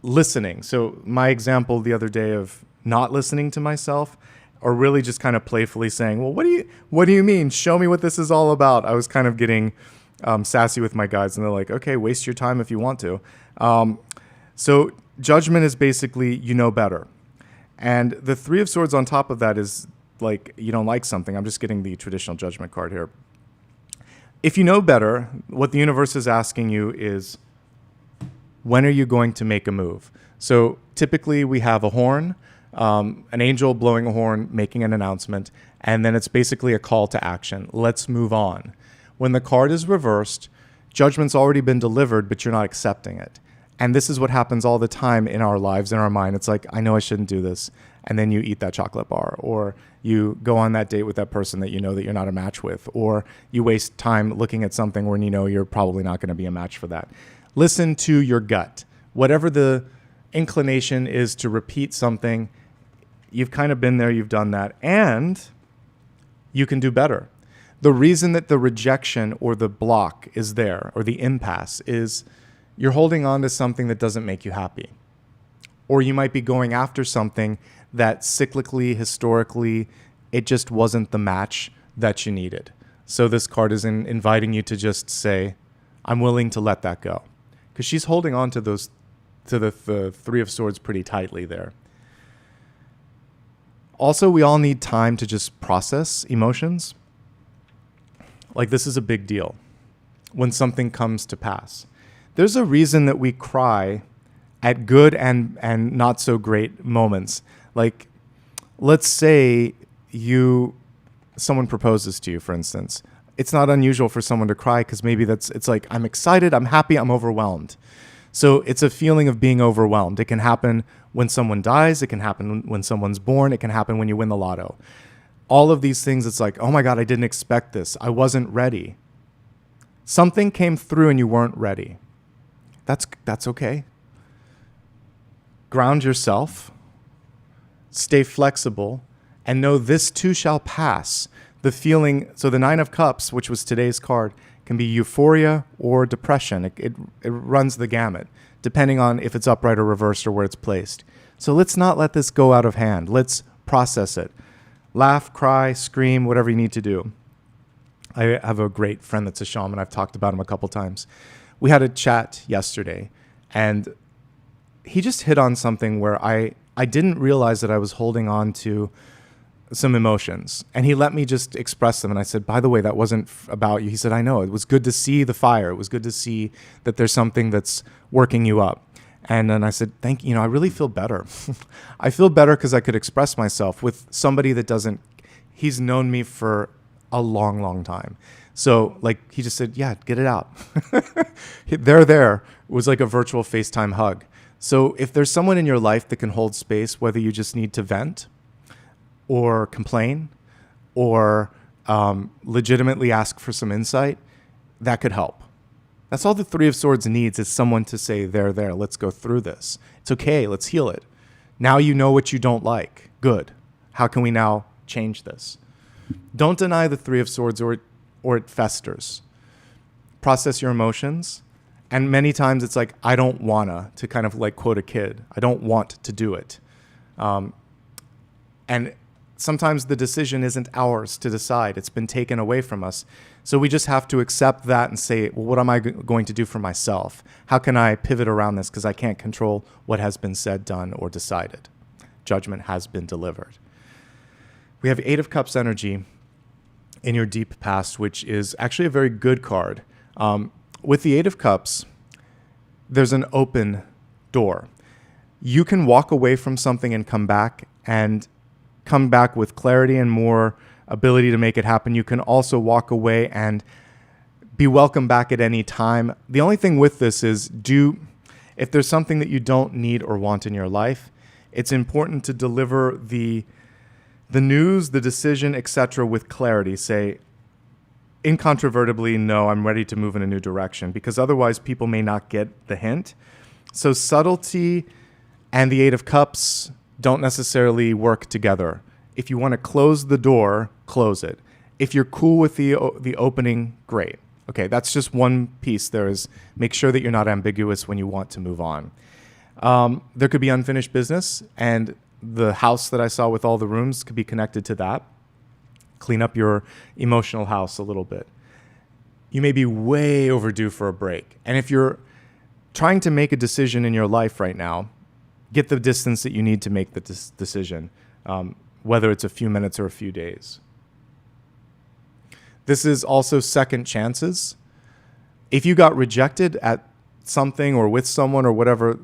Speaker 1: listening. So my example the other day of not listening to myself, or really just kind of playfully saying, well, what do you mean? Show me what this is all about. I was kind of getting sassy with my guides, and they're like, okay, waste your time if you want to. So judgment is basically, you know better. And the Three of Swords on top of that is like, you don't like something. I'm just getting the traditional judgment card here. If you know better, what the universe is asking you is, when are you going to make a move? So typically we have a horn, an angel blowing a horn, making an announcement, and then it's basically a call to action. Let's move on. When the card is reversed, judgment's already been delivered, but you're not accepting it. And this is what happens all the time in our lives, in our mind. It's like, I know I shouldn't do this. And then you eat that chocolate bar, or you go on that date with that person that you know that you're not a match with, or you waste time looking at something when you know you're probably not going to be a match for that. Listen to your gut. Whatever the inclination is to repeat something, you've kind of been there, you've done that, and you can do better. The reason that the rejection or the block is there, or the impasse, is you're holding on to something that doesn't make you happy. Or you might be going after something that cyclically, historically, it just wasn't the match that you needed. So this card is inviting you to just say, I'm willing to let that go. Because she's holding on to the Three of Swords pretty tightly there. Also, we all need time to just process emotions. Like, this is a big deal when something comes to pass. There's a reason that we cry at good and not so great moments. Like, let's say someone proposes to you, for instance. It's not unusual for someone to cry because maybe it's like, I'm excited, I'm happy, I'm overwhelmed. So it's a feeling of being overwhelmed. It can happen when someone dies. It can happen when someone's born. It can happen when you win the lotto. All of these things, it's like, oh my God, I didn't expect this. I wasn't ready. Something came through and you weren't ready. That's okay. Ground yourself, stay flexible, and know this too shall pass. The feeling, so the Nine of Cups, which was today's card, can be euphoria or depression. It runs the gamut, depending on if it's upright or reversed or where it's placed. So let's not let this go out of hand. Let's process it. Laugh, cry, scream, whatever you need to do. I have a great friend that's a shaman. I've talked about him a couple times. We had a chat yesterday, and he just hit on something where I didn't realize that I was holding on to some emotions. And he let me just express them. And I said, by the way, that wasn't about you. He said, I know. It was good to see the fire. It was good to see that there's something that's working you up. And then I said, thank you. I really feel better. I feel better because I could express myself with somebody that doesn't, he's known me for a long, long time. So like he just said, yeah, get it out. There. It was like a virtual FaceTime hug. So if there's someone in your life that can hold space, whether you just need to vent or complain or legitimately ask for some insight, that could help. That's all the Three of Swords needs, is someone to say, there, let's go through this. It's okay, let's heal it. Now you know what you don't like. Good. How can we now change this? Don't deny the Three of Swords or it festers. Process your emotions And many times it's like, I don't wanna, to kind of like quote a kid, I don't want to do it. And sometimes the decision isn't ours to decide. It's been taken away from us. So we just have to accept that and say, well, what am I going to do for myself? How can I pivot around this? Because I can't control what has been said, done, or decided. Judgment has been delivered. We have Eight of Cups energy in your deep past, which is actually a very good card. With the Eight of Cups, there's an open door. You can walk away from something and come back with clarity and more ability to make it happen. You can also walk away and be welcome back at any time. The only thing with this is if there's something that you don't need or want in your life, it's important to deliver the news, the decision, etc. with clarity. Say, incontrovertibly, no, I'm ready to move in a new direction, because otherwise people may not get the hint. So subtlety and the Eight of Cups don't necessarily work together. If you want to close the door, close it. If you're cool with the opening, great. Okay, that's just one piece. There is, make sure that you're not ambiguous when you want to move on. There could be unfinished business, and the house that I saw with all the rooms could be connected to that. Clean up your emotional house a little bit. You may be way overdue for a break. And if you're trying to make a decision in your life right now, get the distance that you need to make the decision, whether it's a few minutes or a few days. This is also second chances. If you got rejected at something or with someone or whatever,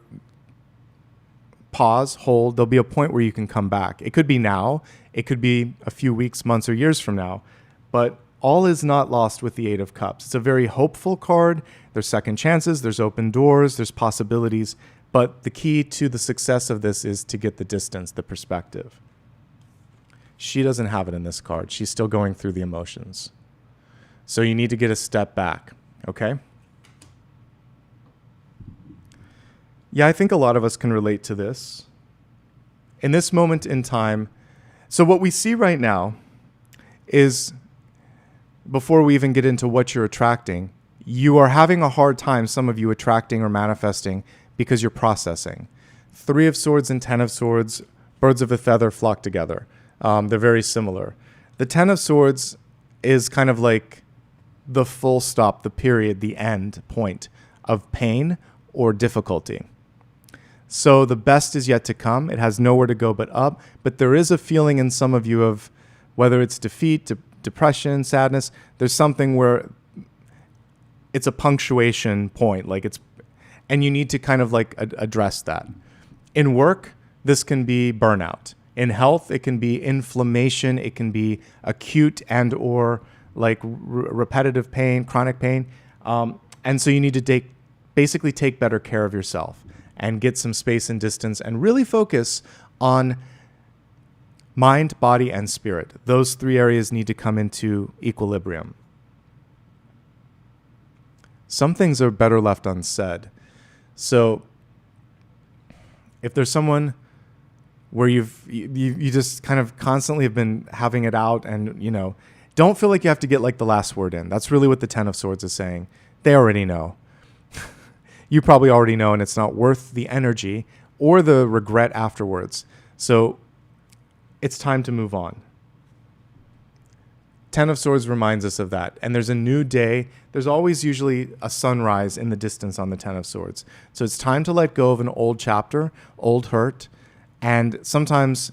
Speaker 1: pause, hold. There'll be a point where you can come back. It could be now. It could be a few weeks, months, or years from now. But all is not lost with the Eight of Cups. It's a very hopeful card. There's second chances. There's open doors. There's possibilities. But the key to the success of this is to get the distance, the perspective. She doesn't have it in this card. She's still going through the emotions. So you need to get a step back, okay? Yeah, I think a lot of us can relate to this. In this moment in time, so what we see right now is, before we even get into what you're attracting, you are having a hard time, some of you, attracting or manifesting because you're processing. Three of Swords and Ten of Swords, birds of a feather flock together. They're very similar. The Ten of Swords is kind of like the full stop, the period, the end point of pain or difficulty. So the best is yet to come. It has nowhere to go but up. But there is a feeling in some of you of, whether it's defeat, depression, sadness, there's something where it's a punctuation point, and you need to kind of like address that. In work, this can be burnout. In health, it can be inflammation. It can be acute and or like repetitive pain, chronic pain. And so you need to basically take better care of yourself and get some space and distance and really focus on mind, body, and spirit. Those three areas need to come into equilibrium. Some things are better left unsaid. So if there's someone where you just kind of constantly have been having it out, and don't feel like you have to get like the last word in. That's really what the Ten of Swords is saying. They already know. You probably already know, and it's not worth the energy or the regret afterwards. So it's time to move on. Ten of Swords reminds us of that. And there's a new day. There's always usually a sunrise in the distance on the Ten of Swords. So it's time to let go of an old chapter, old hurt. And sometimes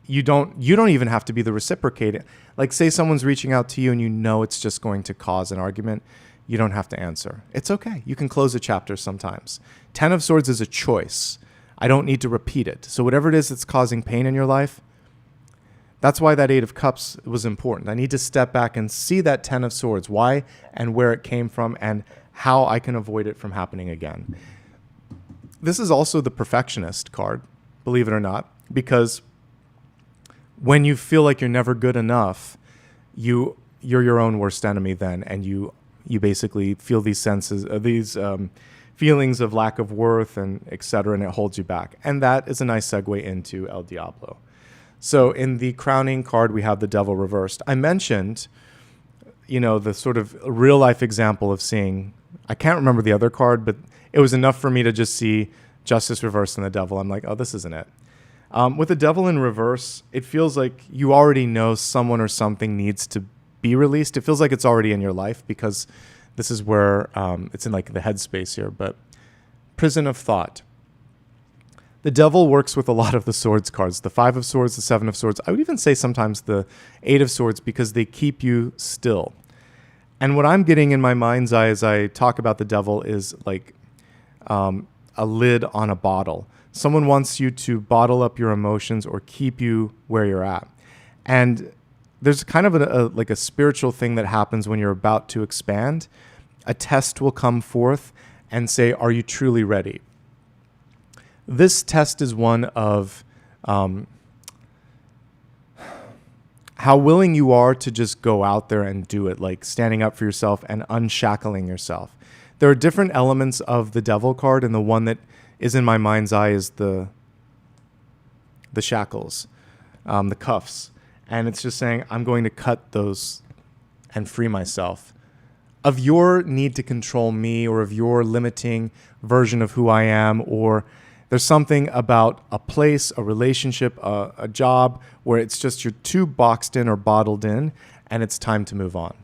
Speaker 1: you don't even have to be the reciprocating. Like, say someone's reaching out to you and you know it's just going to cause an argument. You don't have to answer. It's okay. You can close a chapter sometimes. Ten of Swords is a choice. I don't need to repeat it. So whatever it is that's causing pain in your life, that's why that Eight of Cups was important. I need to step back and see that Ten of Swords, why and where it came from, and how I can avoid it from happening again. This is also the Perfectionist card, believe it or not, because when you feel like you're never good enough, you're your own worst enemy then, and you basically feel these feelings of lack of worth and etc., and it holds you back. And that is a nice segue into El Diablo. So in the crowning card, we have the Devil reversed. I mentioned, the sort of real life example of seeing I can't remember the other card, but it was enough for me to just see Justice reversed and the Devil. I'm like, oh, this isn't it. With the Devil in reverse, it feels like you already know someone or something needs to be released. It feels like it's already in your life because this is where it's in like the headspace here. But prison of thought. The Devil works with a lot of the Swords cards, the 5 of Swords, the 7 of Swords. I would even say sometimes the 8 of Swords because they keep you still. And what I'm getting in my mind's eye as I talk about the Devil is like a lid on a bottle. Someone wants you to bottle up your emotions or keep you where you're at. And there's kind of like a spiritual thing that happens when you're about to expand. A test will come forth and say, are you truly ready? This test is one of how willing you are to just go out there and do it, like standing up for yourself and unshackling yourself. There are different elements of the Devil card, and the one that is in my mind's eye is the shackles, the cuffs. And it's just saying, I'm going to cut those and free myself of your need to control me or of your limiting version of who I am. Or there's something about a place, a relationship, a job where it's just you're too boxed in or bottled in and it's time to move on.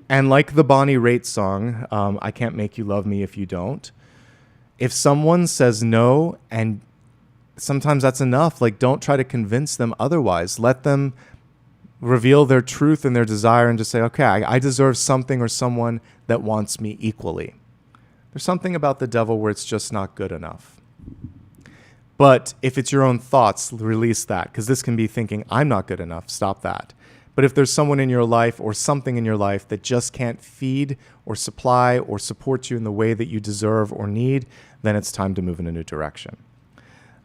Speaker 1: And like the Bonnie Raitt song, I Can't Make You Love Me If You Don't, if someone says no, and sometimes that's enough, like don't try to convince them otherwise. Let them reveal their truth and their desire and just say, okay, I deserve something or someone that wants me equally. There's something about the Devil where it's just not good enough. But if it's your own thoughts, release that, because this can be thinking, I'm not good enough, stop that. But if there's someone in your life or something in your life that just can't feed or supply or support you in the way that you deserve or need, then it's time to move in a new direction.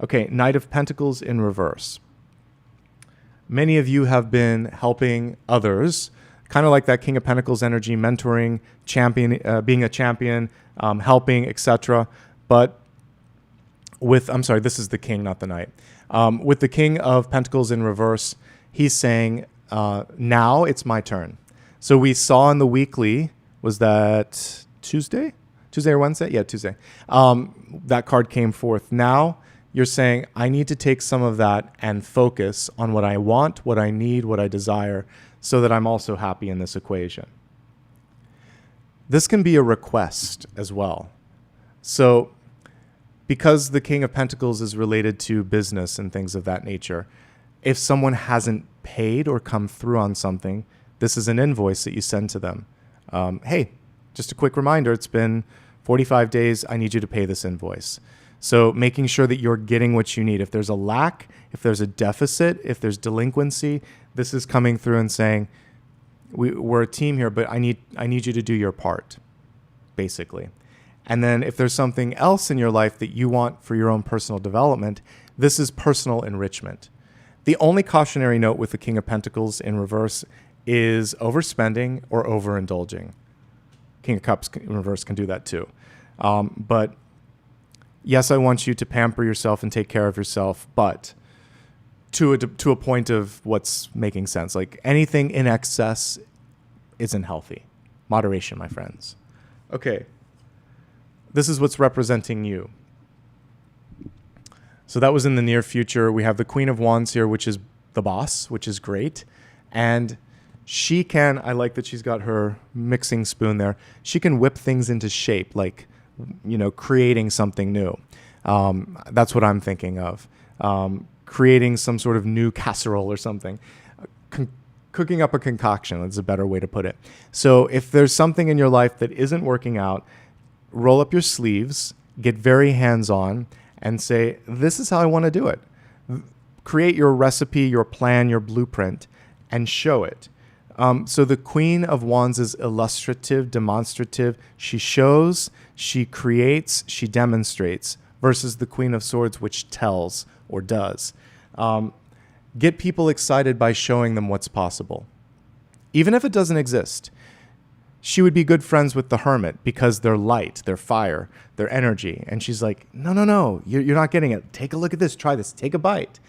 Speaker 1: Okay, Knight of Pentacles in reverse. Many of you have been helping others, kind of like that King of Pentacles energy, mentoring, being a champion, helping, etc. But this is the King, not the Knight. With the King of Pentacles in reverse, he's saying, now it's my turn. So we saw in the weekly, was that Tuesday or Wednesday? Yeah, Tuesday. That card came forth. Now you're saying, I need to take some of that and focus on what I want, what I need, what I desire, so that I'm also happy in this equation. This can be a request as well. So because the King of Pentacles is related to business and things of that nature, if someone hasn't paid or come through on something, this is an invoice that you send to them. Hey, just a quick reminder, it's been 45 days. I need you to pay this invoice. So making sure that you're getting what you need. If there's a lack, if there's a deficit, if there's delinquency, this is coming through and saying, we're a team here, but I need you to do your part, basically. And then if there's something else in your life that you want for your own personal development, this is personal enrichment. The only cautionary note with the King of Pentacles in reverse is overspending or overindulging. King of Cups in reverse can do that too. But yes, I want you to pamper yourself and take care of yourself, but to a point of what's making sense. Like anything in excess isn't healthy. Moderation, my friends. Okay. This is what's representing you. So that was in the near future. We have the Queen of Wands here, which is the boss, which is great. And she can, I like that she's got her mixing spoon there. She can whip things into shape, like, creating something new. That's what I'm thinking of. Creating some sort of new casserole or something. Cooking up a concoction, that's a better way to put it. So if there's something in your life that isn't working out, roll up your sleeves, get very hands-on, and say, this is how I want to do it. Create your recipe, your plan, your blueprint, and show it. So the Queen of Wands is illustrative, demonstrative. She shows, she creates, she demonstrates, versus the Queen of Swords, which tells or does. Get people excited by showing them what's possible, even if it doesn't exist. She would be good friends with the Hermit because they're light, they're fire, they're energy. And she's like, no, you're not getting it. Take a look at this, try this, take a bite.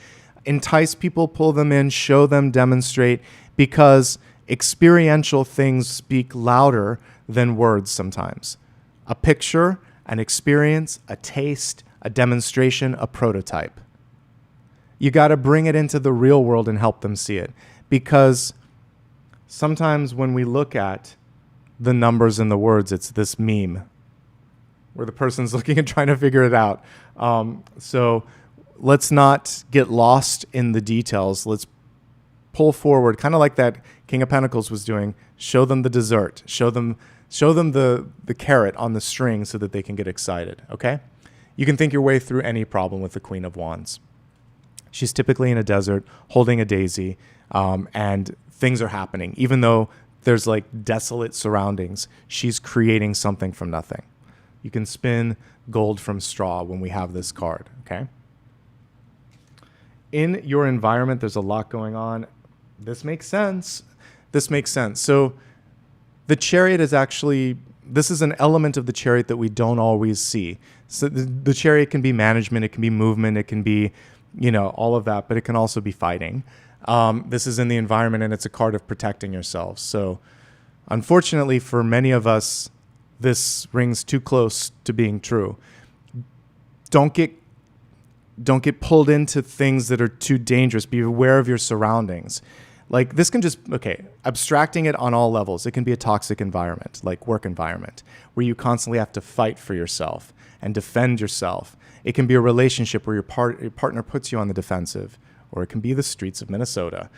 Speaker 1: Entice people, pull them in, show them, demonstrate, because Experiential things speak louder than words sometimes. A picture, an experience, a taste, a demonstration, a prototype. You got to bring it into the real world and help them see it. Because sometimes when we look at the numbers and the words, it's this meme where the person's looking and trying to figure it out. So let's not get lost in the details. Let's pull forward, kind of like that King of Pentacles was doing. Show them the dessert. Show them the carrot on the string so that they can get excited, okay? You can think your way through any problem with the Queen of Wands. She's typically in a desert holding a daisy, and things are happening. Even though there's like desolate surroundings, she's creating something from nothing. You can spin gold from straw when we have this card, okay? In your environment, there's a lot going on. This makes sense. This makes sense. So the Chariot is actually, this is an element of the Chariot that we don't always see. So the Chariot can be management, it can be movement, it can be, all of that, but it can also be fighting. This is in the environment, and it's a card of protecting yourselves. So unfortunately for many of us, this rings too close to being true. Don't get pulled into things that are too dangerous. Be aware of your surroundings. Like this can just, abstracting it on all levels. It can be a toxic environment, like work environment, where you constantly have to fight for yourself and defend yourself. It can be a relationship where your partner puts you on the defensive, or it can be the streets of Minnesota.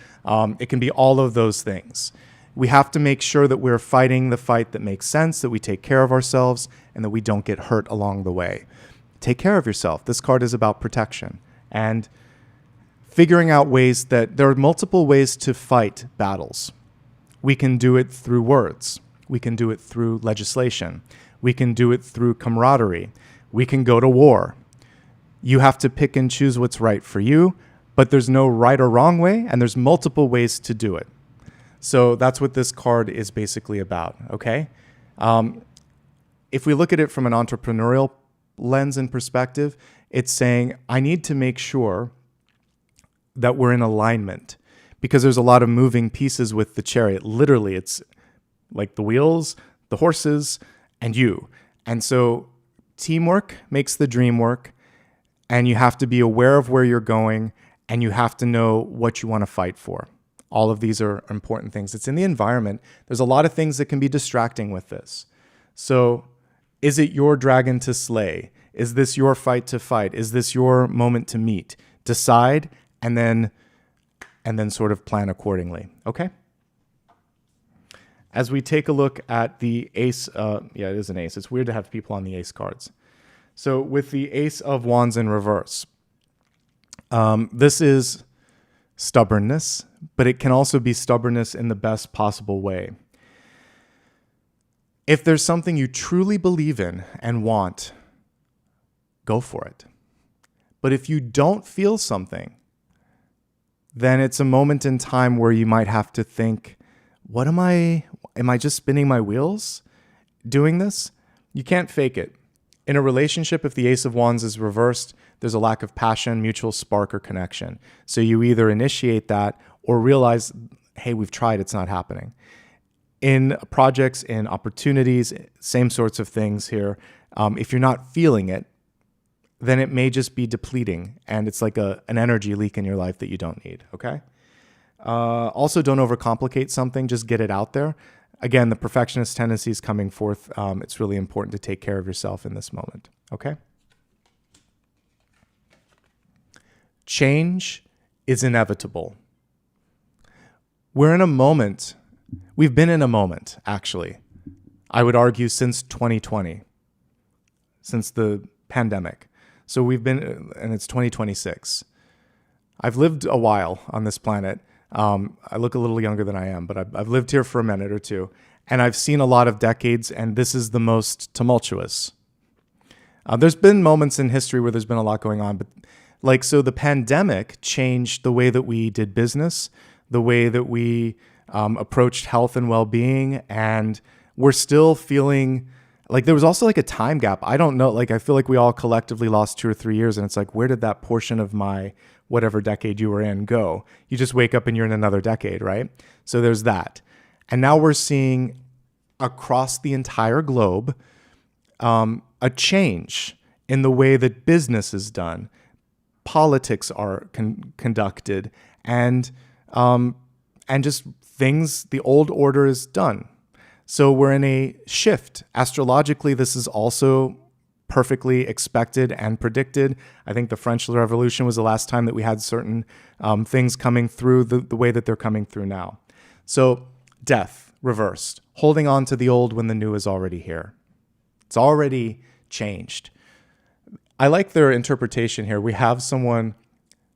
Speaker 1: It can be all of those things. We have to make sure that we're fighting the fight that makes sense, that we take care of ourselves, and that we don't get hurt along the way. Take care of yourself. This card is about protection and figuring out ways that there are multiple ways to fight battles. We can do it through words. We can do it through legislation. We can do it through camaraderie. We can go to war. You have to pick and choose what's right for you, but there's no right or wrong way, and there's multiple ways to do it. So that's what this card is basically about, okay? If we look at it from an entrepreneurial lens and perspective, it's saying, I need to make sure that we're in alignment, because there's a lot of moving pieces with the Chariot. Literally, it's like the wheels, the horses, and you. And so teamwork makes the dream work, and you have to be aware of where you're going, and you have to know what you want to fight for. All of these are important things. It's in the environment. There's a lot of things that can be distracting with this. So is it your dragon to slay? Is this your fight to fight? Is this your moment to meet? Decide and then sort of plan accordingly, okay? As we take a look at the ace, it is an ace. It's weird to have people on the ace cards. So with the Ace of Wands in reverse, this is stubbornness, but it can also be stubbornness in the best possible way. If there's something you truly believe in and want, go for it. But if you don't feel something, then it's a moment in time where you might have to think, am I just spinning my wheels doing this? You can't fake it. In a relationship, if the Ace of Wands is reversed, there's a lack of passion, mutual spark, or connection. So you either initiate that or realize, hey, we've tried, it's not happening. In projects, in opportunities, same sorts of things here. If you're not feeling it, then it may just be depleting, and it's like an energy leak in your life that you don't need, okay? Also, don't overcomplicate something, just get it out there. Again, the perfectionist tendency is coming forth. It's really important to take care of yourself in this moment, okay? Change is inevitable. We're in a moment. We've been in a moment, actually. I would argue since 2020, since the pandemic. So we've been, and it's 2026. I've lived a while on this planet. I look a little younger than I am, but I've lived here for a minute or two, and I've seen a lot of decades, and this is the most tumultuous. There's been moments in history where there's been a lot going on, but so the pandemic changed the way that we did business, the way that we approached health and well-being, and we're still feeling like there was also like a time gap. I don't know, I feel like we all collectively lost 2 or 3 years, and it's like, where did that portion of my whatever decade you were in go? You just wake up and you're in another decade, right? So there's that. And now we're seeing across the entire globe a change in the way that business is done, politics are conducted, and just things, the old order is done. So we're in a shift. Astrologically, this is also perfectly expected and predicted. I think the French Revolution was the last time that we had certain things coming through the way that they're coming through now. So death reversed, holding on to the old when the new is already here. It's already changed. I like their interpretation here. We have someone,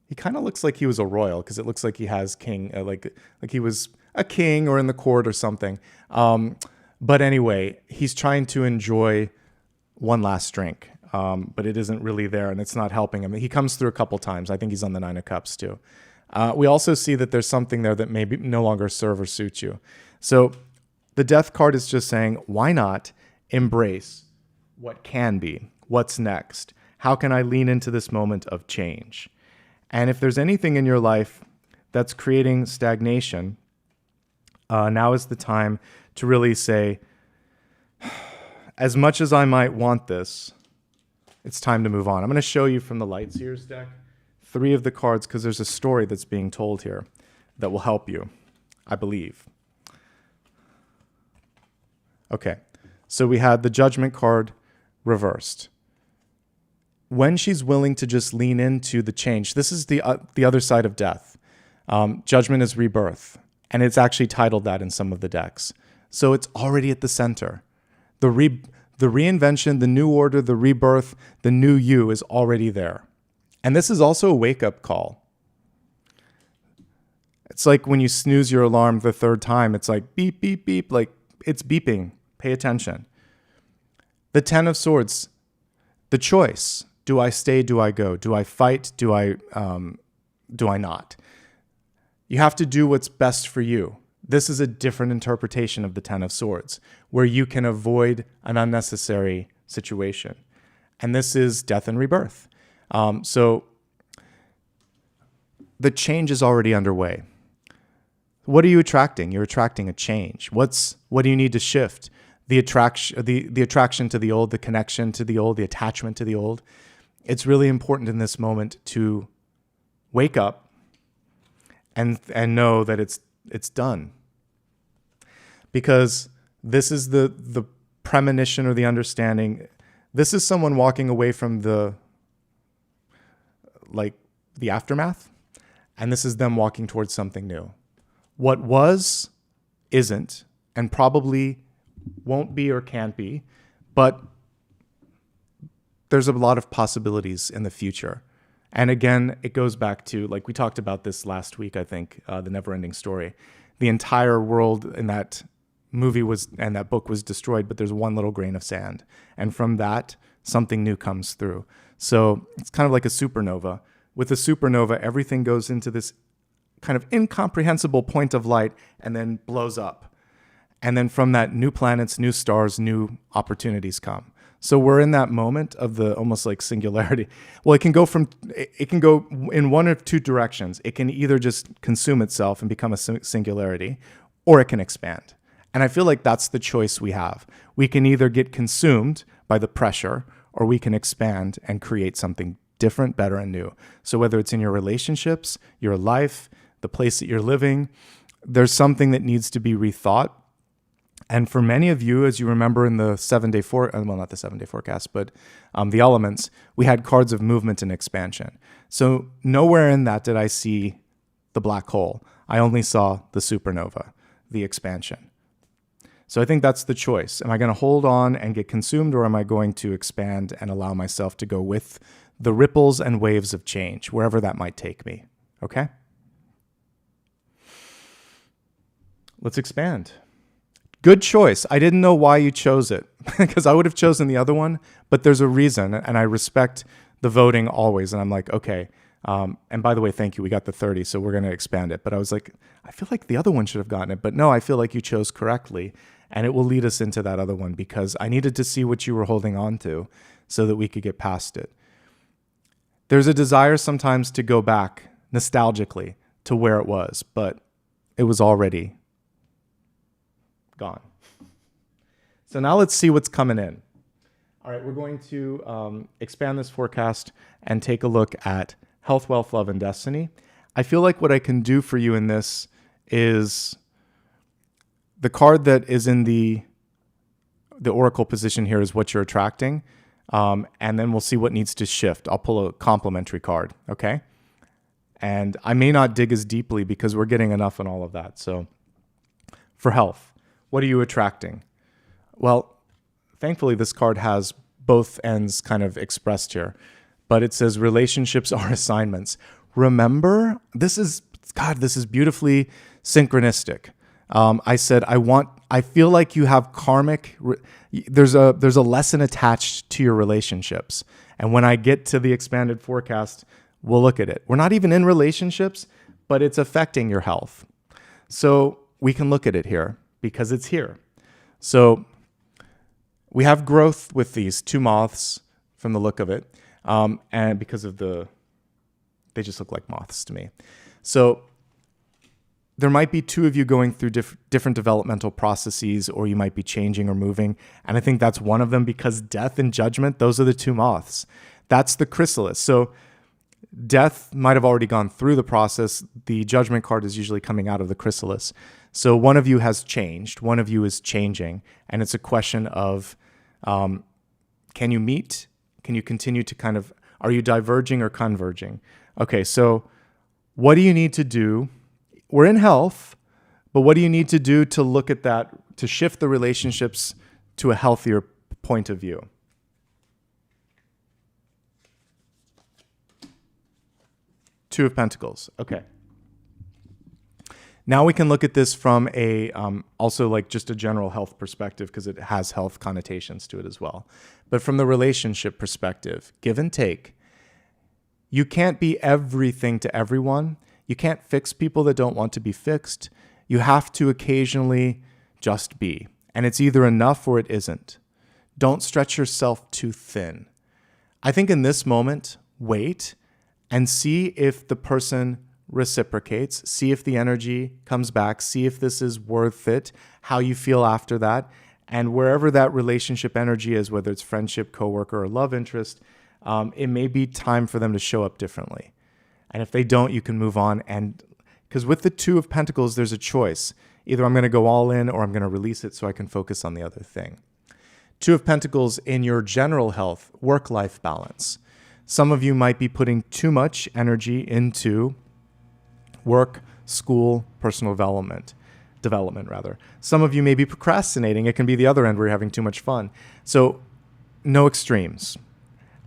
Speaker 1: he kind of looks like he was a royal because it looks like he has king, like he was a king or in the court or something. But anyway, he's trying to enjoy one last drink, but it isn't really there and it's not helping him. He comes through a couple times. I think he's on the 9 of Cups too. We also see that there's something there that maybe no longer serve or suit you. So the death card is just saying, why not embrace what can be? What's next? How can I lean into this moment of change? And if there's anything in your life that's creating stagnation, now is the time to really say, as much as I might want this, it's time to move on. I'm going to show you from the Lights Years deck 3 of the cards because there's a story that's being told here that will help you, I believe. Okay, so we had the Judgment card reversed. When she's willing to just lean into the change, this is the other side of death. Judgment is rebirth, and it's actually titled that in some of the decks. So it's already at the center. The reinvention, the new order, the rebirth, the new you is already there. And this is also a wake-up call. It's like when you snooze your alarm the 3rd time, it's like beep, beep, beep, like it's beeping. Pay attention. The 10 of Swords, the choice. Do I stay? Do I go? Do I fight? Do I not? You have to do what's best for you. This is a different interpretation of the 10 of Swords, where you can avoid an unnecessary situation. And this is death and rebirth. So the change is already underway. What are you attracting? You're attracting a change. What do you need to shift? The attraction to the old, the connection to the old, the attachment to the old. It's really important in this moment to wake up and know that it's done. Because this is the premonition or the understanding. This is someone walking away from the aftermath, and this is them walking towards something new. What was isn't, and probably won't be or can't be, but there's a lot of possibilities in the future. And again, it goes back to, like we talked about this last week, I think, the Never-Ending Story. The entire world in that movie and that book was destroyed, but there's one little grain of sand. And from that, something new comes through. So it's kind of like a supernova. With a supernova, everything goes into this kind of incomprehensible point of light and then blows up. And then from that, new planets, new stars, new opportunities come. So we're in that moment of the almost like singularity. Well, it can go in one of 2 directions. It can either just consume itself and become a singularity, or it can expand. And I feel like that's the choice we have. We can either get consumed by the pressure, or we can expand and create something different, better, and new. So whether it's in your relationships, your life, the place that you're living, there's something that needs to be rethought. And for many of you, as you remember in the 7-day not the 7-day forecast, but the elements, we had cards of movement and expansion. So nowhere in that did I see the black hole. I only saw the supernova, the expansion. So I think that's the choice. Am I going to hold on and get consumed, or am I going to expand and allow myself to go with the ripples and waves of change, wherever that might take me? Okay? Let's expand. Good choice. I didn't know why you chose it because I would have chosen the other one, but there's a reason, and I respect the voting always. And I'm like, okay. And by the way, thank you. We got the 30, so we're going to expand it. But I was like, I feel like the other one should have gotten it. But no, I feel like you chose correctly, and it will lead us into that other one because I needed to see what you were holding on to so that we could get past it. There's a desire sometimes to go back nostalgically to where it was, but it was already gone. So now let's see what's coming in. All right, we're going to expand this forecast and take a look at health, wealth, love, and destiny. I feel like what I can do for you in this is the card that is in the oracle position here is what you're attracting. And then we'll see what needs to shift. I'll pull a complementary card, okay? And I may not dig as deeply because we're getting enough on all of that. So for health, what are you attracting? Well, thankfully, this card has both ends kind of expressed here. But it says relationships are assignments. Remember, this is beautifully synchronistic. I said, I feel like you have karmic, there's a lesson attached to your relationships. And when I get to the expanded forecast, we'll look at it. We're not even in relationships, but it's affecting your health. So we can look at it here because it's here. So we have growth with these two moths from the look of it. And because of they just look like moths to me. So there might be two of you going through different developmental processes, or you might be changing or moving. And I think that's one of them because death and judgment, those are the two moths. That's the chrysalis. So death might have already gone through the process. The judgment card is usually coming out of the chrysalis. So one of you has changed. One of you is changing. And it's a question of, can you meet? Can you continue to are you diverging or converging? Okay, so what do you need to do? We're in health, but what do you need to do to look at that, to shift the relationships to a healthier point of view? Two of Pentacles. Okay. Now we can look at this from also like just a general health perspective because it has health connotations to it as well. But from the relationship perspective, give and take, you can't be everything to everyone. You can't fix people that don't want to be fixed. You have to occasionally just be. And it's either enough or it isn't. Don't stretch yourself too thin. I think in this moment, wait and see if the person reciprocates, see if the energy comes back, see if this is worth it, how you feel after that. And wherever that relationship energy is, whether it's friendship, coworker, or love interest, it may be time for them to show up differently. And if they don't, you can move on. And because with the Two of Pentacles, there's a choice. Either I'm going to go all in or I'm going to release it so I can focus on the other thing. Two of Pentacles in your general health, work-life balance. Some of you might be putting too much energy into work, school, personal development. Some of you may be procrastinating. It can be the other end where you're having too much fun. So no extremes.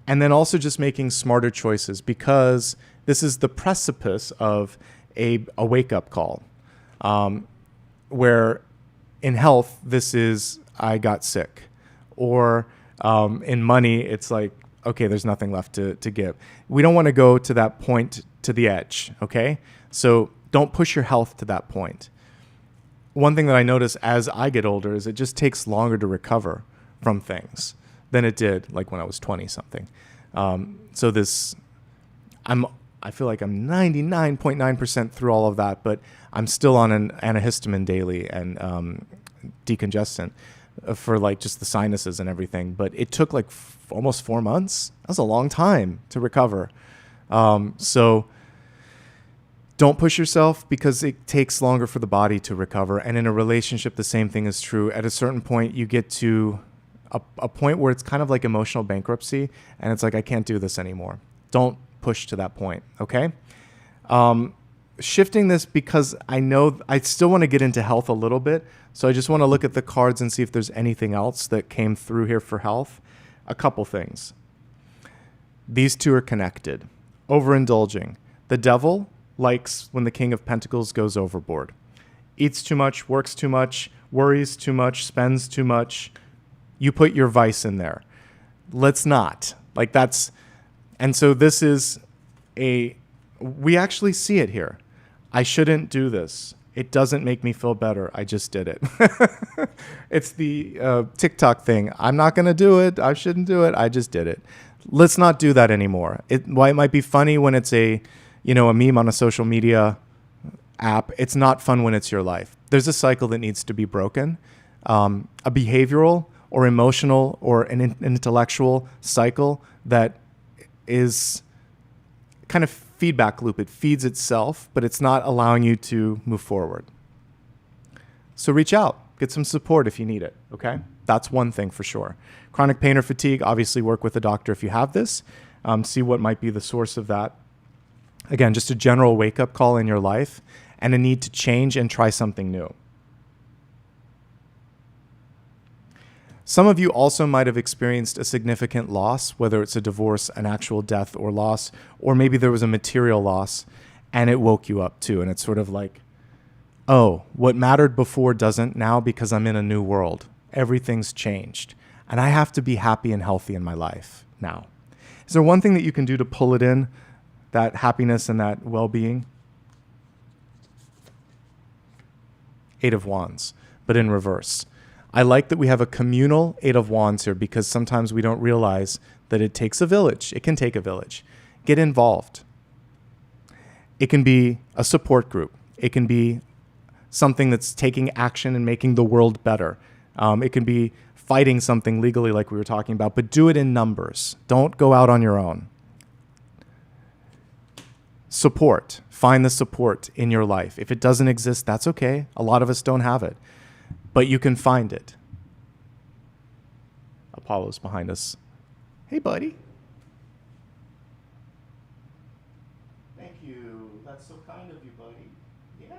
Speaker 1: And then also just making smarter choices because this is the precipice of a wake-up call. Where in health, this is, I got sick. Or in money, it's like, okay, there's nothing left to give. We don't want to go to that point, to the edge, okay? So don't push your health to that point. One thing that I notice as I get older is it just takes longer to recover from things than it did like when I was 20-something. So I feel like I'm 99.9% through all of that, but I'm still on an antihistamine daily and decongestant for like just the sinuses and everything. But it took like almost 4 months. That was a long time to recover. So don't push yourself because it takes longer for the body to recover. And in a relationship, the same thing is true. At a certain point, you get to a point where it's kind of like emotional bankruptcy. And it's like, I can't do this anymore. Don't push to that point, okay? Shifting this because I know I still want to get into health a little bit. So I just want to look at the cards and see if there's anything else that came through here for health. A couple things. These two are connected. Overindulging. The devil likes when the King of Pentacles goes overboard. Eats too much, works too much, worries too much, spends too much. You put your vice in there. Let's not. Like that's... And so this is we actually see it here. I shouldn't do this. It doesn't make me feel better. I just did it. It's the TikTok thing. I'm not going to do it. I shouldn't do it. I just did it. Let's not do that anymore. While it might be funny when it's a meme on a social media app, it's not fun when it's your life. There's a cycle that needs to be broken. a behavioral or emotional or an intellectual cycle that is kind of feedback loop. It feeds itself, but it's not allowing you to move forward. So reach out, get some support if you need it, okay? That's one thing for sure. Chronic pain or fatigue, obviously work with a doctor if you have this. See what might be the source of that. Again, just a general wake-up call in your life and a need to change and try something new. Some of you also might have experienced a significant loss, whether it's a divorce, an actual death or loss, or maybe there was a material loss and it woke you up too. And it's sort of like, oh, what mattered before doesn't now because I'm in a new world. Everything's changed. And I have to be happy and healthy in my life now. Is there one thing that you can do to pull it in, that happiness and that well-being? 8 of Wands, but in reverse. I like that we have a communal 8 of Wands here because sometimes we don't realize that it takes a village. It can take a village. Get involved. It can be a support group. It can be something that's taking action and making the world better. It can be fighting something legally like we were talking about, but do it in numbers. Don't go out on your own. Support. Find the support in your life. If it doesn't exist, that's okay. A lot of us don't have it. But you can find it. Apollo's behind us. Hey, buddy. Thank you. That's so kind of you, buddy. Yes.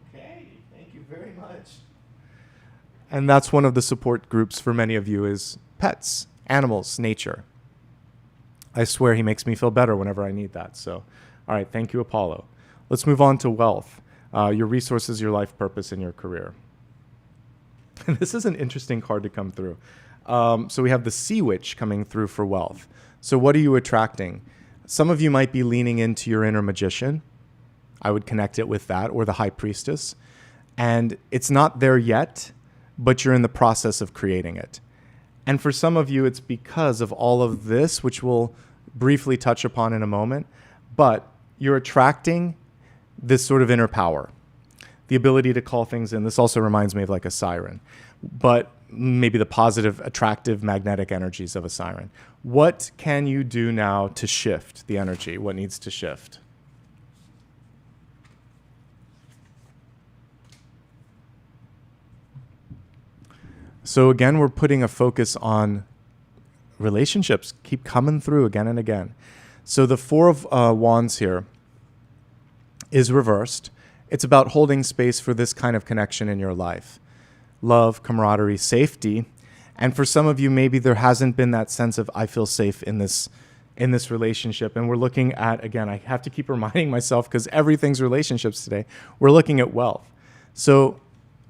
Speaker 1: Okay. Thank you very much. And that's one of the support groups for many of you is pets, animals, nature. I swear he makes me feel better whenever I need that. So, all right. Thank you, Apollo. Let's move on to wealth. Your resources, your life purpose, and your career. And this is an interesting card to come through. So we have the Sea Witch coming through for wealth. So what are you attracting? Some of you might be leaning into your inner magician. I would connect it with that, or the High Priestess. And it's not there yet, but you're in the process of creating it. And for some of you, it's because of all of this, which we'll briefly touch upon in a moment. But you're attracting this sort of inner power, the ability to call things in. This also reminds me of like a siren, but maybe the positive, attractive, magnetic energies of a siren. What can you do now to shift the energy? What needs to shift? So again, we're putting a focus on relationships. Keep coming through again and again. So the 4 of Wands here is reversed. It's about holding space for this kind of connection in your life. Love, camaraderie, safety. And for some of you, maybe there hasn't been that sense of I feel safe in this relationship. And we're looking at, again, I have to keep reminding myself because everything's relationships today. We're looking at wealth. So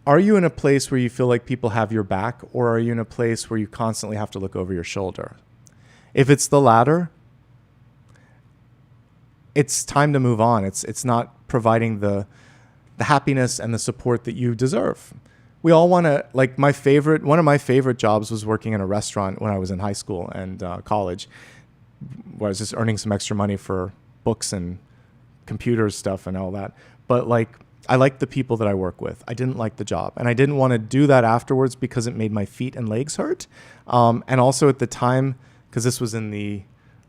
Speaker 1: are you in a place where you feel like people have your back, or are you in a place where you constantly have to look over your shoulder? If it's the latter, it's time to move on. It's not providing the happiness and the support that you deserve. We all want to, like one of my favorite jobs was working in a restaurant when I was in high school and college, where I was just earning some extra money for books and computer stuff and all that. But like, I liked the people that I work with. I didn't like the job. And I didn't want to do that afterwards because it made my feet and legs hurt. And also at the time, because this was in the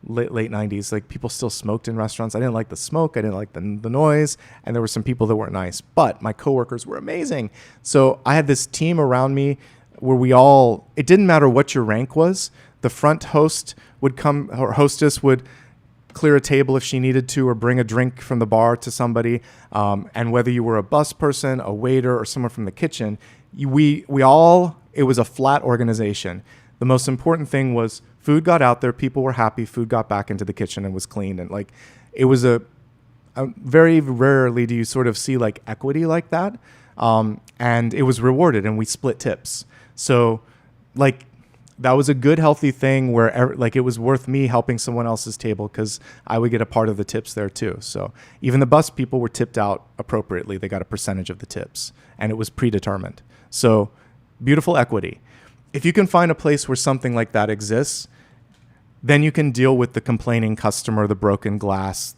Speaker 1: late 90s, like people still smoked in restaurants. I didn't like the smoke. I didn't like the noise. And there were some people that weren't nice. But my coworkers were amazing. So I had this team around me where it didn't matter what your rank was. The front host would come, or hostess would clear a table if she needed to, or bring a drink from the bar to somebody. And whether you were a bus person, a waiter, or someone from the kitchen, it was a flat organization. The most important thing was food got out there, people were happy, food got back into the kitchen and was cleaned. And like, it was very rarely do you sort of see like equity like that. And it was rewarded, and we split tips. So like, that was a good, healthy thing where like it was worth me helping someone else's table because I would get a part of the tips there too. So even the bus people were tipped out appropriately. They got a percentage of the tips, and it was predetermined. So beautiful equity. If you can find a place where something like that exists, then you can deal with the complaining customer, the broken glass,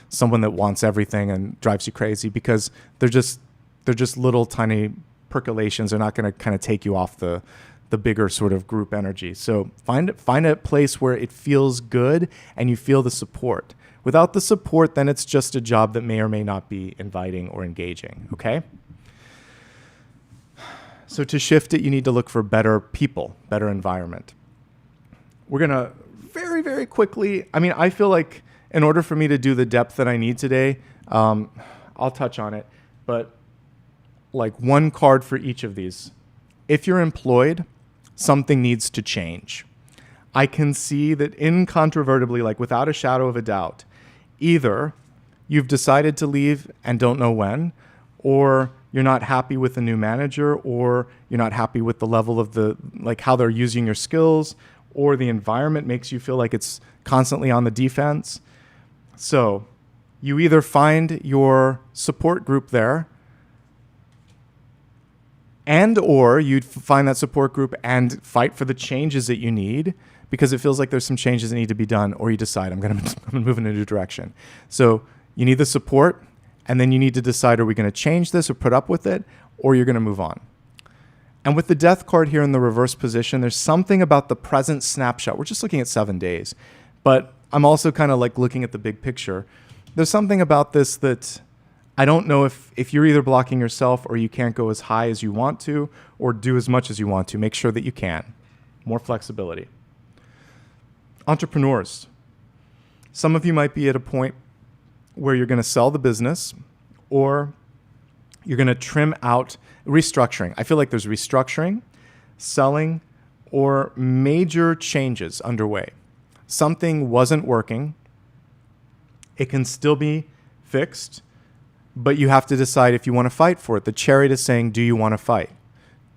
Speaker 1: someone that wants everything and drives you crazy, because they're just little tiny percolations. They're not going to kind of take you off the bigger sort of group energy. So find a place where it feels good and you feel the support. Without the support, then it's just a job that may or may not be inviting or engaging, okay? So to shift it, you need to look for better people, better environment. We're going to very, very quickly, I feel like in order for me to do the depth that I need today, I'll touch on it, but like one card for each of these. If you're employed, something needs to change. I can see that incontrovertibly, like without a shadow of a doubt, either you've decided to leave and don't know when, or you're not happy with the new manager, or you're not happy with the level of how they're using your skills, or the environment makes you feel like it's constantly on the defense. So you either find your support group there, and or you'd find that support group and fight for the changes that you need because it feels like there's some changes that need to be done, or you decide I'm going to move in a new direction. So you need the support, and then you need to decide, are we going to change this or put up with it, or you're going to move on. And with the death card here in the reverse position, there's something about the present snapshot. We're just looking at 7 days, but I'm also kind of like looking at the big picture. There's something about this that I don't know if you're either blocking yourself or you can't go as high as you want to or do as much as you want to. Make sure that you can. More flexibility. Entrepreneurs. Some of you might be at a point where you're going to sell the business or you're going to trim out restructuring. I feel like there's restructuring, selling, or major changes underway. Something wasn't working. It can still be fixed, but you have to decide if you want to fight for it. The chariot is saying, do you want to fight?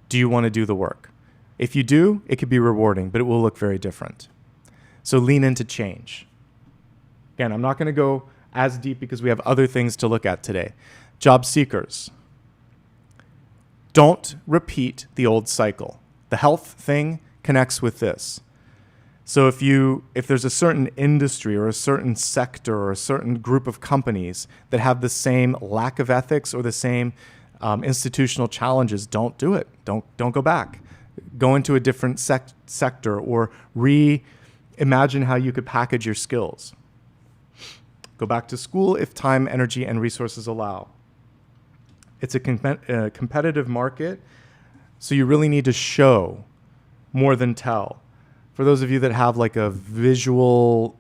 Speaker 1: Do you want to do the work? If you do, it could be rewarding, but it will look very different. So lean into change. Again, I'm not going to go as deep because we have other things to look at today. Job seekers. Don't repeat the old cycle. The health thing connects with this. So if there's a certain industry or a certain sector or a certain group of companies that have the same lack of ethics or the same institutional challenges, don't do it. Don't go back. Go into a different sector or reimagine how you could package your skills. Go back to school if time, energy, and resources allow. It's a competitive market, so you really need to show more than tell. For those of you that have like a visual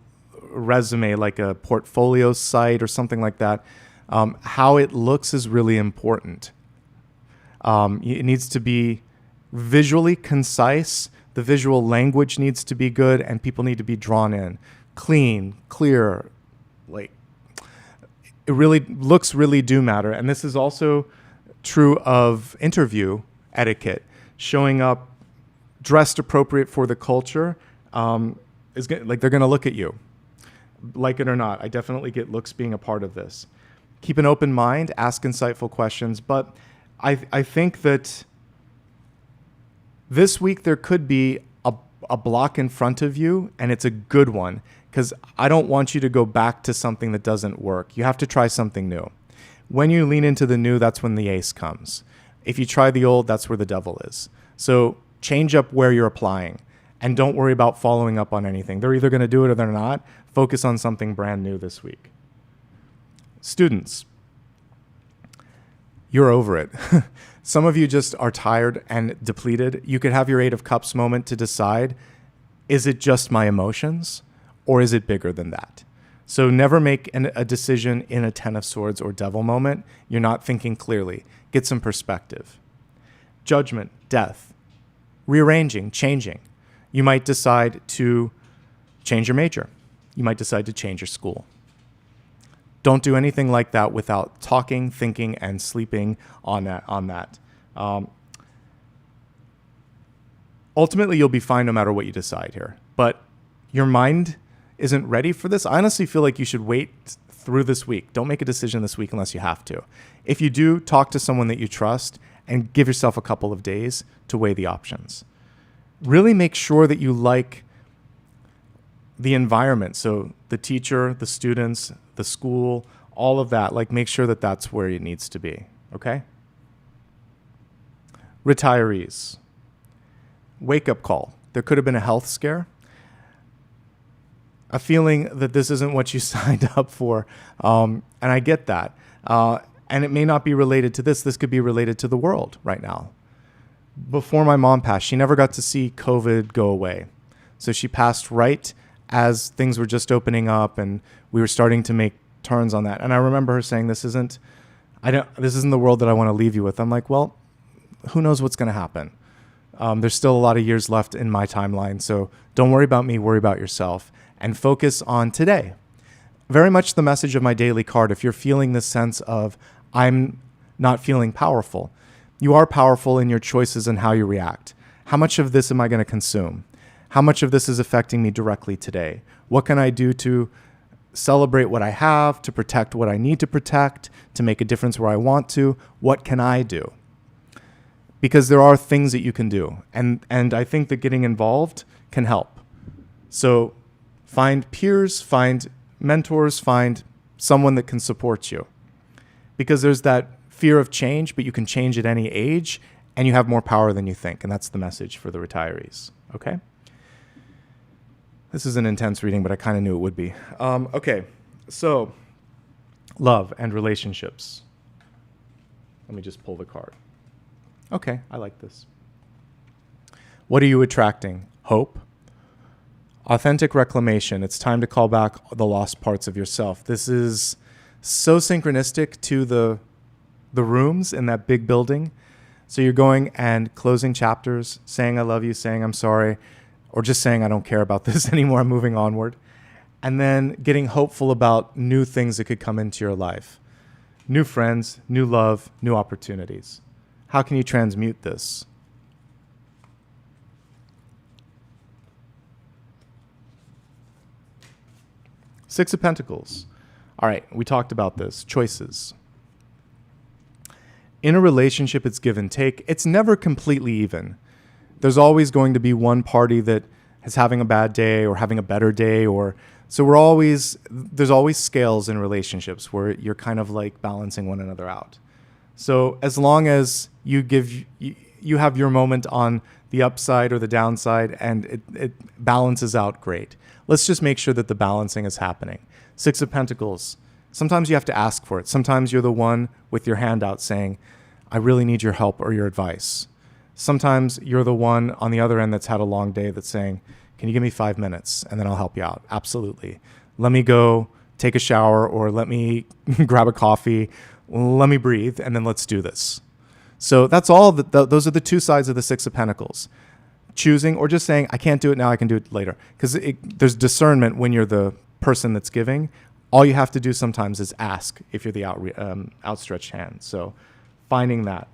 Speaker 1: resume, like a portfolio site or something like that, how it looks is really important. It needs to be visually concise. The visual language needs to be good, and people need to be drawn in. Clean, clear, like it really looks really do matter. And this is also true of interview etiquette. Showing up dressed appropriate for the culture is like they're going to look at you, like it or not. I definitely get looks being a part of this. Keep an open mind, ask insightful questions. But I think that this week there could be a block in front of you, and it's a good one, because I don't want you to go back to something that doesn't work. You have to try something new. When you lean into the new, that's when the ace comes. If you try the old, that's where the devil is. So change up where you're applying, and don't worry about following up on anything. They're either going to do it or they're not. Focus on something brand new this week. Students, you're over it. Some of you just are tired and depleted. You could have your 8 of Cups moment to decide, is it just my emotions or is it bigger than that? So never make a decision in a 10 of Swords or Devil moment. You're not thinking clearly. Get some perspective. Judgment, death, rearranging, changing. You might decide to change your major. You might decide to change your school. Don't do anything like that without talking, thinking, and sleeping on that. Ultimately, you'll be fine no matter what you decide here. But your mind isn't ready for this. I honestly feel like you should wait through this week. Don't make a decision this week unless you have to. If you do, talk to someone that you trust and give yourself a couple of days to weigh the options. Really make sure that you like the environment. So the teacher, the students, the school, all of that, like make sure that that's where it needs to be. Okay? Retirees. Wake up call. There could have been a health scare. A feeling that this isn't what you signed up for. And I get that. And it may not be related to this. This could be related to the world right now. Before my mom passed, she never got to see COVID go away. So she passed right as things were just opening up and we were starting to make turns on that. And I remember her saying, this isn't the world that I want to leave you with. I'm like, well, who knows what's going to happen? There's still a lot of years left in my timeline. So don't worry about me, worry about yourself and focus on today. Very much the message of my daily card. If you're feeling this sense of I'm not feeling powerful, you are powerful in your choices and how you react. How much of this am I going to consume? How much of this is affecting me directly today? What can I do to celebrate what I have, to protect what I need to protect, to make a difference where I want to? What can I do? Because there are things that you can do. And I think that getting involved can help. So find peers, find mentors, find someone that can support you. Because there's that fear of change, but you can change at any age, and you have more power than you think. And that's the message for the retirees. Okay? This is an intense reading, but I kind of knew it would be. Okay, so love and relationships. Let me just pull the card. Okay, I like this. What are you attracting? Hope. Authentic reclamation. It's time to call back the lost parts of yourself. This is so synchronistic to the rooms in that big building. So you're going and closing chapters, saying I love you, saying I'm sorry, or just saying I don't care about this anymore, I'm moving onward. And then getting hopeful about new things that could come into your life. New friends, new love, new opportunities. How can you transmute this? Six of Pentacles. All right, we talked about this. Choices. In a relationship, it's give and take. It's never completely even. There's always going to be one party that is having a bad day or having a better day, so there's always scales in relationships where you're kind of like balancing one another out. So as long as you have your moment on the upside or the downside and it balances out, great. Let's just make sure that the balancing is happening. Six of Pentacles. Sometimes you have to ask for it. Sometimes you're the one with your hand out saying, I really need your help or your advice. Sometimes you're the one on the other end that's had a long day that's saying, can you give me 5 minutes and then I'll help you out? Absolutely. Let me go take a shower or let me grab a coffee. Let me breathe and then let's do this. So that's all. Those are the two sides of the Six of Pentacles. Choosing or just saying, I can't do it now, I can do it later. Because there's discernment when you're the person that's giving. All you have to do sometimes is ask if you're the outstretched hand. So finding that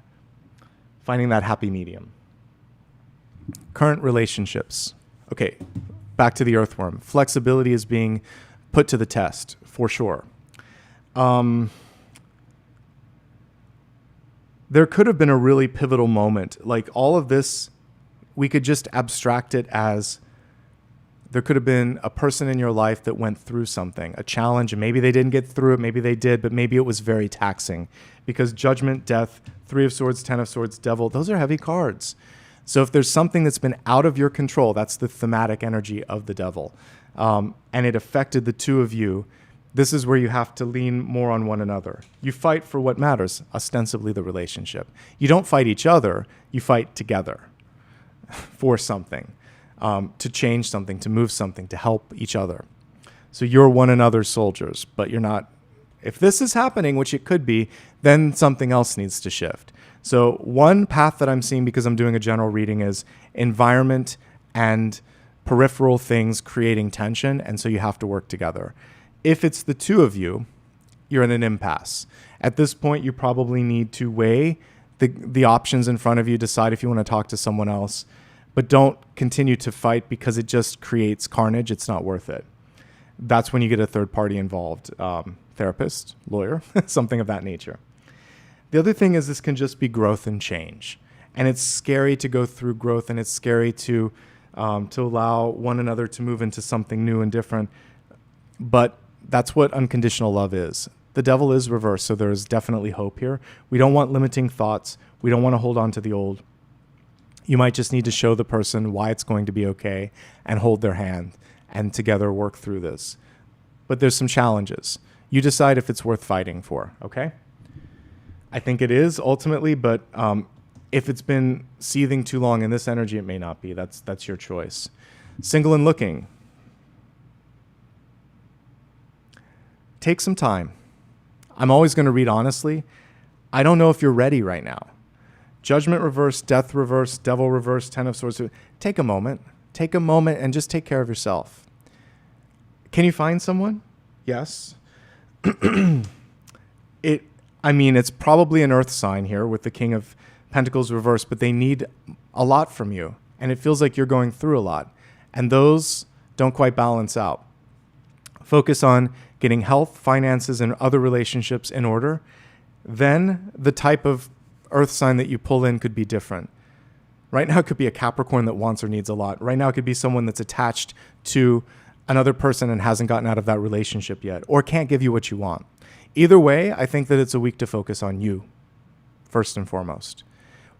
Speaker 1: happy medium. Current relationships. Okay, back to the earthworm. Flexibility is being put to the test, for sure. There could have been a really pivotal moment. Like all of this, we could just abstract it as there could have been a person in your life that went through something, a challenge, and maybe they didn't get through it, maybe they did, but maybe it was very taxing. Because Judgment, Death, Three of Swords, Ten of Swords, Devil, those are heavy cards. So if there's something that's been out of your control, that's the thematic energy of the Devil, and it affected the two of you, this is where you have to lean more on one another. You fight for what matters, ostensibly the relationship. You don't fight each other, you fight together for something, to change something, to move something, to help each other. So you're one another's soldiers, but you're not. If this is happening, which it could be, then something else needs to shift. So one path that I'm seeing, because I'm doing a general reading, is environment and peripheral things creating tension, and so you have to work together. If it's the two of you, you're in an impasse. At this point, you probably need to weigh the options in front of you, decide if you want to talk to someone else, but don't continue to fight because it just creates carnage. It's not worth it. That's when you get a third party involved, therapist, lawyer, something of that nature. The other thing is this can just be growth and change. And it's scary to go through growth, and it's scary to allow one another to move into something new and different. But that's what unconditional love is. The Devil is reversed, so there is definitely hope here. We don't want limiting thoughts. We don't want to hold on to the old. You might just need to show the person why it's going to be okay and hold their hand and together work through this. But there's some challenges. You decide if it's worth fighting for, okay? I think it is ultimately, but if it's been seething too long in this energy, it may not be. That's your choice. Single and looking. Take some time. I'm always going to read honestly. I don't know if you're ready right now. Judgment reverse, death reverse, devil reverse, 10 of swords. Take a moment. Take a moment and just take care of yourself. Can you find someone? Yes. It's probably an earth sign here with the King of Pentacles reversed, but they need a lot from you. And it feels like you're going through a lot. And those don't quite balance out. Focus on getting health, finances, and other relationships in order. Then the type of earth sign that you pull in could be different. Right now, it could be a Capricorn that wants or needs a lot. Right now, it could be someone that's attached to another person and hasn't gotten out of that relationship yet, or can't give you what you want. Either way, I think that it's a week to focus on you, first and foremost.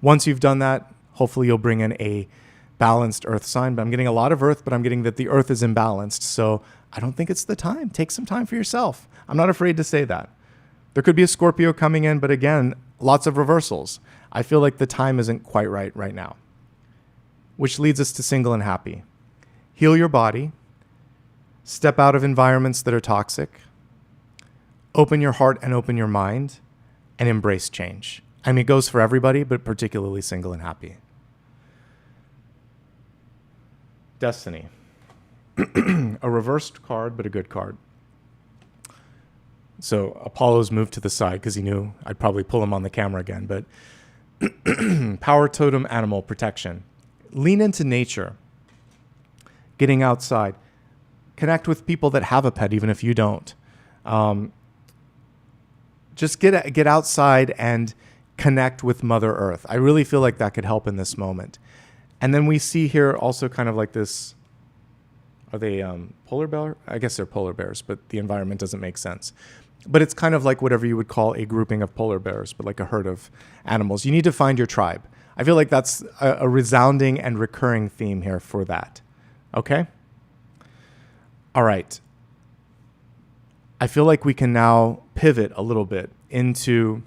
Speaker 1: Once you've done that, hopefully you'll bring in a balanced earth sign. But I'm getting a lot of earth, but I'm getting that the earth is imbalanced. So I don't think it's the time. Take some time for yourself. I'm not afraid to say that. There could be a Scorpio coming in, but again, lots of reversals. I feel like the time isn't quite right now. Which leads us to single and happy. Heal your body. Step out of environments that are toxic. Open your heart and open your mind and embrace change. I mean, it goes for everybody, but particularly single and happy. Destiny. A reversed card, but a good card. So Apollo's moved to the side because he knew I'd probably pull him on the camera again. But power totem animal protection. Lean into nature. Getting outside. Connect with people that have a pet, even if you don't. Just get outside and connect with Mother Earth. I really feel like that could help in this moment. And then we see here also kind of like this. Are they polar bear? I guess they're polar bears, but the environment doesn't make sense. But it's kind of like whatever you would call a grouping of polar bears, but like a herd of animals. You need to find your tribe. I feel like that's a resounding and recurring theme here for that. Okay? All right. I feel like we can now pivot a little bit into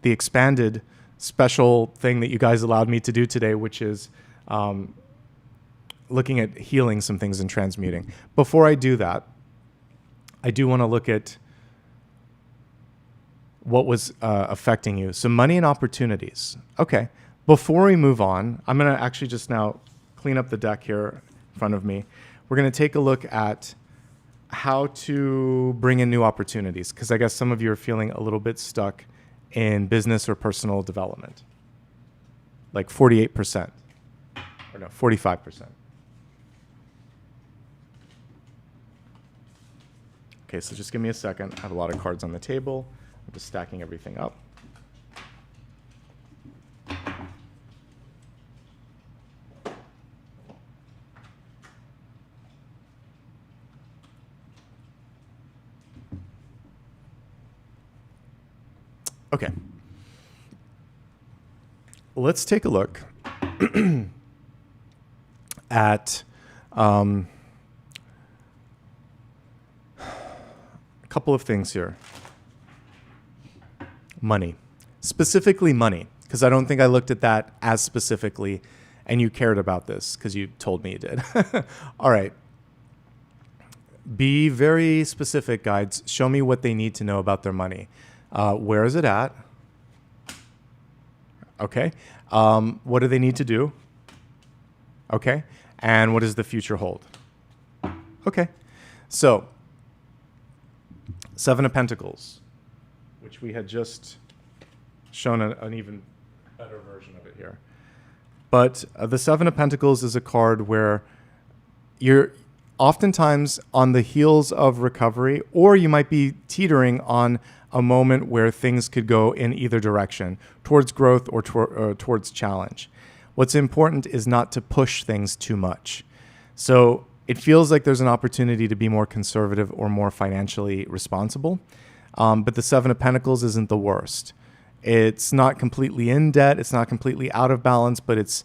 Speaker 1: the expanded special thing that you guys allowed me to do today, which is looking at healing some things and transmuting. Before I do that, I do want to look at what was affecting you. So money and opportunities. Okay. Before we move on, I'm going to actually just now clean up the deck here in front of me. We're going to take a look at how to bring in new opportunities, because I guess some of you are feeling a little bit stuck in business or personal development. Like 48%. Or no, 45%. Okay, so just give me a second. I have a lot of cards on the table. I'm just stacking everything up. Okay. Let's take a look at a couple of things here. Money. Specifically money, because I don't think I looked at that as specifically, and you cared about this because you told me you did. All right. Be very specific, guides. Show me what they need to know about their money. Where is it at? Okay. What do they need to do? Okay. And what does the future hold? Okay. So, Seven of Pentacles, which we had just shown an even better version of it here. But the Seven of Pentacles is a card where you're oftentimes on the heels of recovery, or you might be teetering on a moment where things could go in either direction, towards growth or towards challenge. What's important is not to push things too much. So it feels like there's an opportunity to be more conservative or more financially responsible. But the Seven of Pentacles isn't the worst. It's not completely in debt. It's not completely out of balance, but it's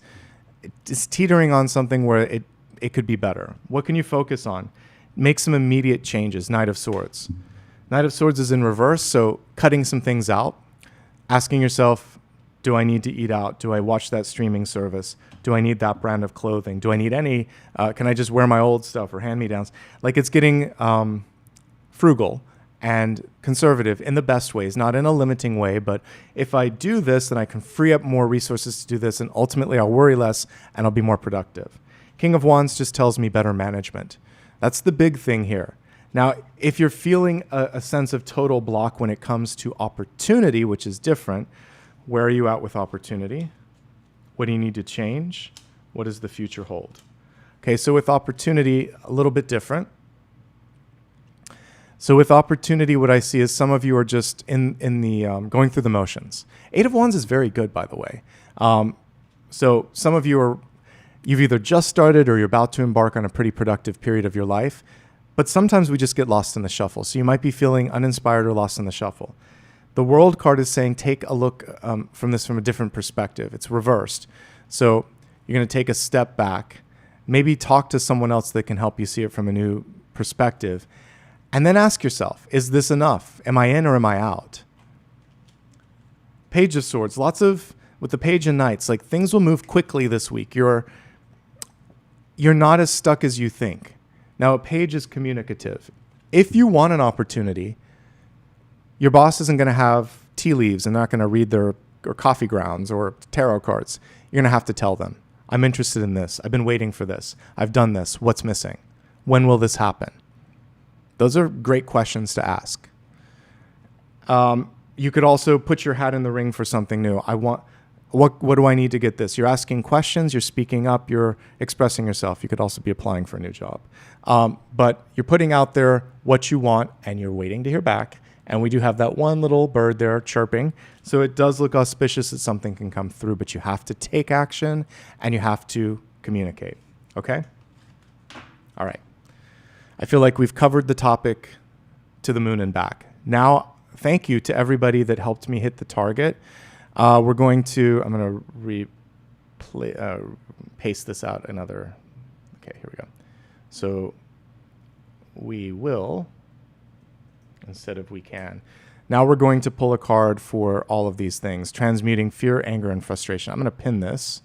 Speaker 1: teetering on something where it could be better. What can you focus on? Make some immediate changes. Knight of Swords. Knight of Swords is in reverse, so cutting some things out. Asking yourself, do I need to eat out? Do I watch that streaming service? Do I need that brand of clothing? Do I need any? Can I just wear my old stuff or hand-me-downs? Like, it's getting frugal and conservative in the best ways, not in a limiting way, but if I do this, then I can free up more resources to do this, and ultimately I'll worry less and I'll be more productive. King of Wands just tells me better management. That's the big thing here. Now, if you're feeling a sense of total block when it comes to opportunity, which is different, where are you at with opportunity? What do you need to change? What does the future hold? Okay, so with opportunity, a little bit different. So with opportunity, what I see is some of you are just in the going through the motions. 8 of Wands is very good, by the way. So some of you you've either just started or you're about to embark on a pretty productive period of your life. But sometimes we just get lost in the shuffle. So you might be feeling uninspired or lost in the shuffle. The World card is saying take a look from a different perspective. It's reversed. So you're going to take a step back, maybe talk to someone else that can help you see it from a new perspective. And then ask yourself, is this enough? Am I in or am I out? Page of Swords, with the Page and Knights, like things will move quickly this week. You're not as stuck as you think. Now, a Page is communicative. If you want an opportunity, your boss isn't going to have tea leaves and not going to read or coffee grounds or tarot cards. You're going to have to tell them, I'm interested in this. I've been waiting for this. I've done this. What's missing? When will this happen? Those are great questions to ask. You could also put your hat in the ring for something new. What do I need to get this? You're asking questions, you're speaking up, you're expressing yourself. You could also be applying for a new job. But you're putting out there what you want and you're waiting to hear back. And we do have that one little bird there chirping. So it does look auspicious that something can come through, but you have to take action and you have to communicate. Okay? All right. I feel like we've covered the topic to the moon and back. Now, thank you to everybody that helped me hit the target. I'm going to paste this out another. Okay, here we go. So we will, instead of we can. Now we're going to pull a card for all of these things. Transmuting fear, anger, and frustration. I'm going to pin this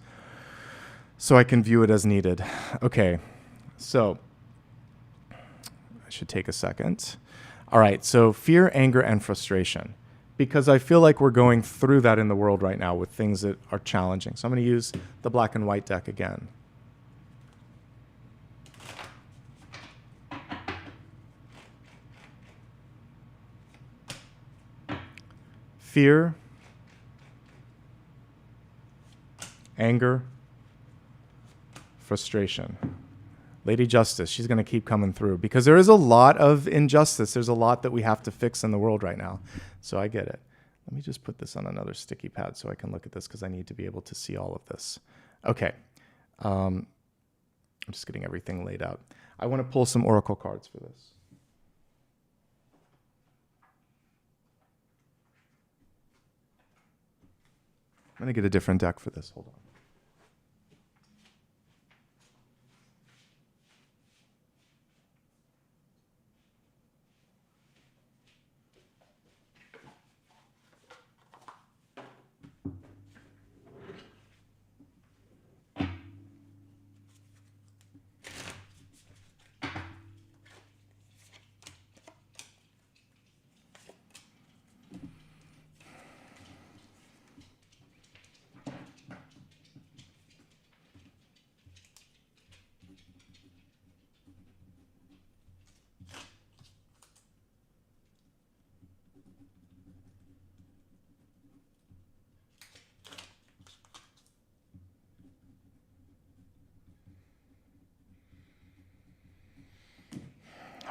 Speaker 1: so I can view it as needed. Okay, so should take a second. All right, so fear, anger, and frustration. Because I feel like we're going through that in the world right now with things that are challenging. So I'm going to use the black and white deck again. Fear, anger, frustration. Lady Justice, she's going to keep coming through because there is a lot of injustice. There's a lot that we have to fix in the world right now. So I get it. Let me just put this on another sticky pad so I can look at this because I need to be able to see all of this. Okay. I'm just getting everything laid out. I want to pull some oracle cards for this. I'm going to get a different deck for this. Hold on.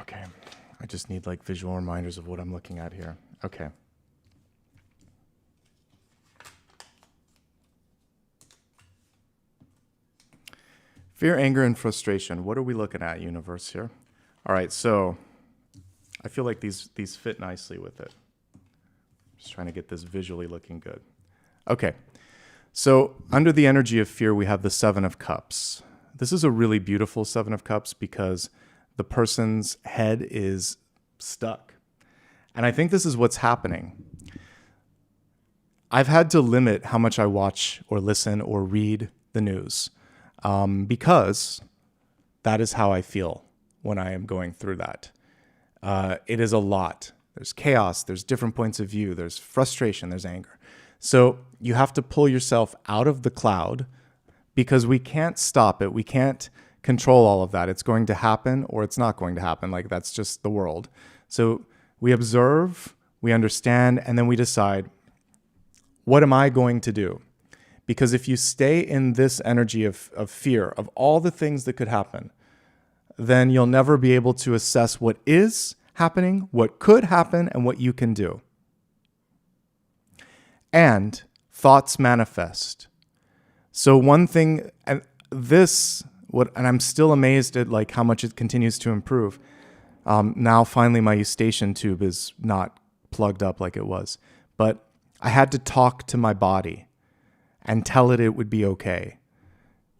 Speaker 1: Okay, I just need like visual reminders of what I'm looking at here. Okay. Fear, anger, and frustration. What are we looking at, universe, here? All right, so I feel like these fit nicely with it. Just trying to get this visually looking good. Okay. So under the energy of fear, we have the Seven of Cups. This is a really beautiful Seven of Cups because the person's head is stuck. And I think this is what's happening. I've had to limit how much I watch or listen or read the news because that is how I feel when I am going through that. It is a lot. There's chaos, there's different points of view, there's frustration, there's anger. So you have to pull yourself out of the cloud because we can't stop it. We can't control all of that. It's going to happen or it's not going to happen. Like, that's just the world. So we observe, we understand, and then we decide, what am I going to do? Because if you stay in this energy of fear, of all the things that could happen, then you'll never be able to assess what is happening, what could happen, and what you can do. And thoughts manifest. So one thing, and I'm still amazed at like how much it continues to improve. Now finally my eustachian tube is not plugged up like it was, but I had to talk to my body and tell it would be okay.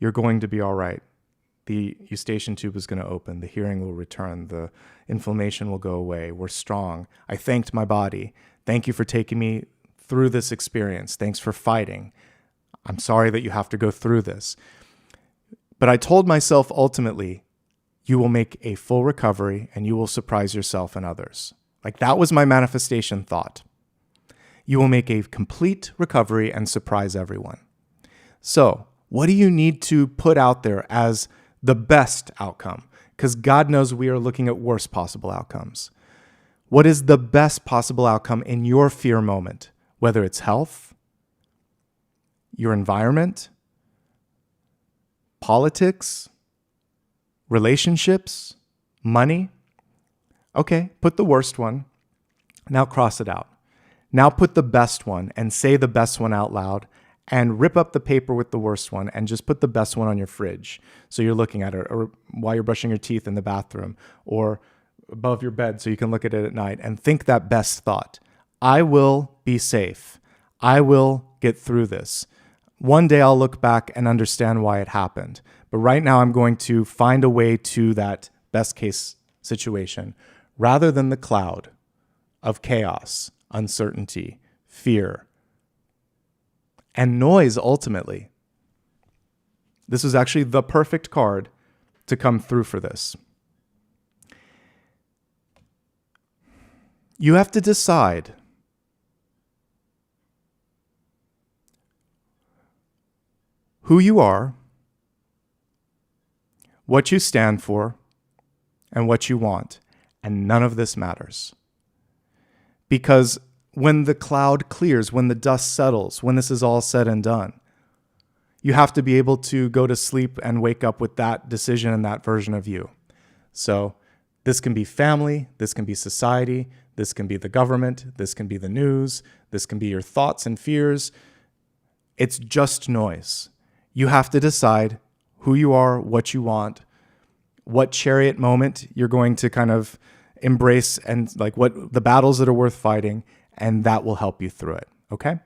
Speaker 1: You're going to be all right. The eustachian tube is going to open. The hearing will return. The inflammation will go away. We're strong. I thanked my body. Thank you for taking me through this experience. Thanks for fighting. I'm sorry that you have to go through this. But I told myself ultimately, you will make a full recovery and you will surprise yourself and others. Like, that was my manifestation thought. You will make a complete recovery and surprise everyone. So, what do you need to put out there as the best outcome? Because God knows we are looking at worst possible outcomes. What is the best possible outcome in your fear moment? Whether it's health, your environment, politics, relationships, money. Okay, put the worst one. Now cross it out. Now put the best one and say the best one out loud and rip up the paper with the worst one and just put the best one on your fridge. So you're looking at it, or while you're brushing your teeth in the bathroom, or above your bed so you can look at it at night and think that best thought. I will be safe. I will get through this. One day I'll look back and understand why it happened. But right now I'm going to find a way to that best case situation rather than the cloud of chaos, uncertainty, fear, and noise ultimately. This was actually the perfect card to come through for this. You have to decide who you are, what you stand for, and what you want. And none of this matters. Because when the cloud clears, when the dust settles, when this is all said and done, you have to be able to go to sleep and wake up with that decision and that version of you. So this can be family, this can be society, this can be the government, this can be the news, this can be your thoughts and fears. It's just noise. You have to decide who you are, what you want, what chariot moment you're going to kind of embrace, and like what the battles that are worth fighting, and that will help you through it, okay?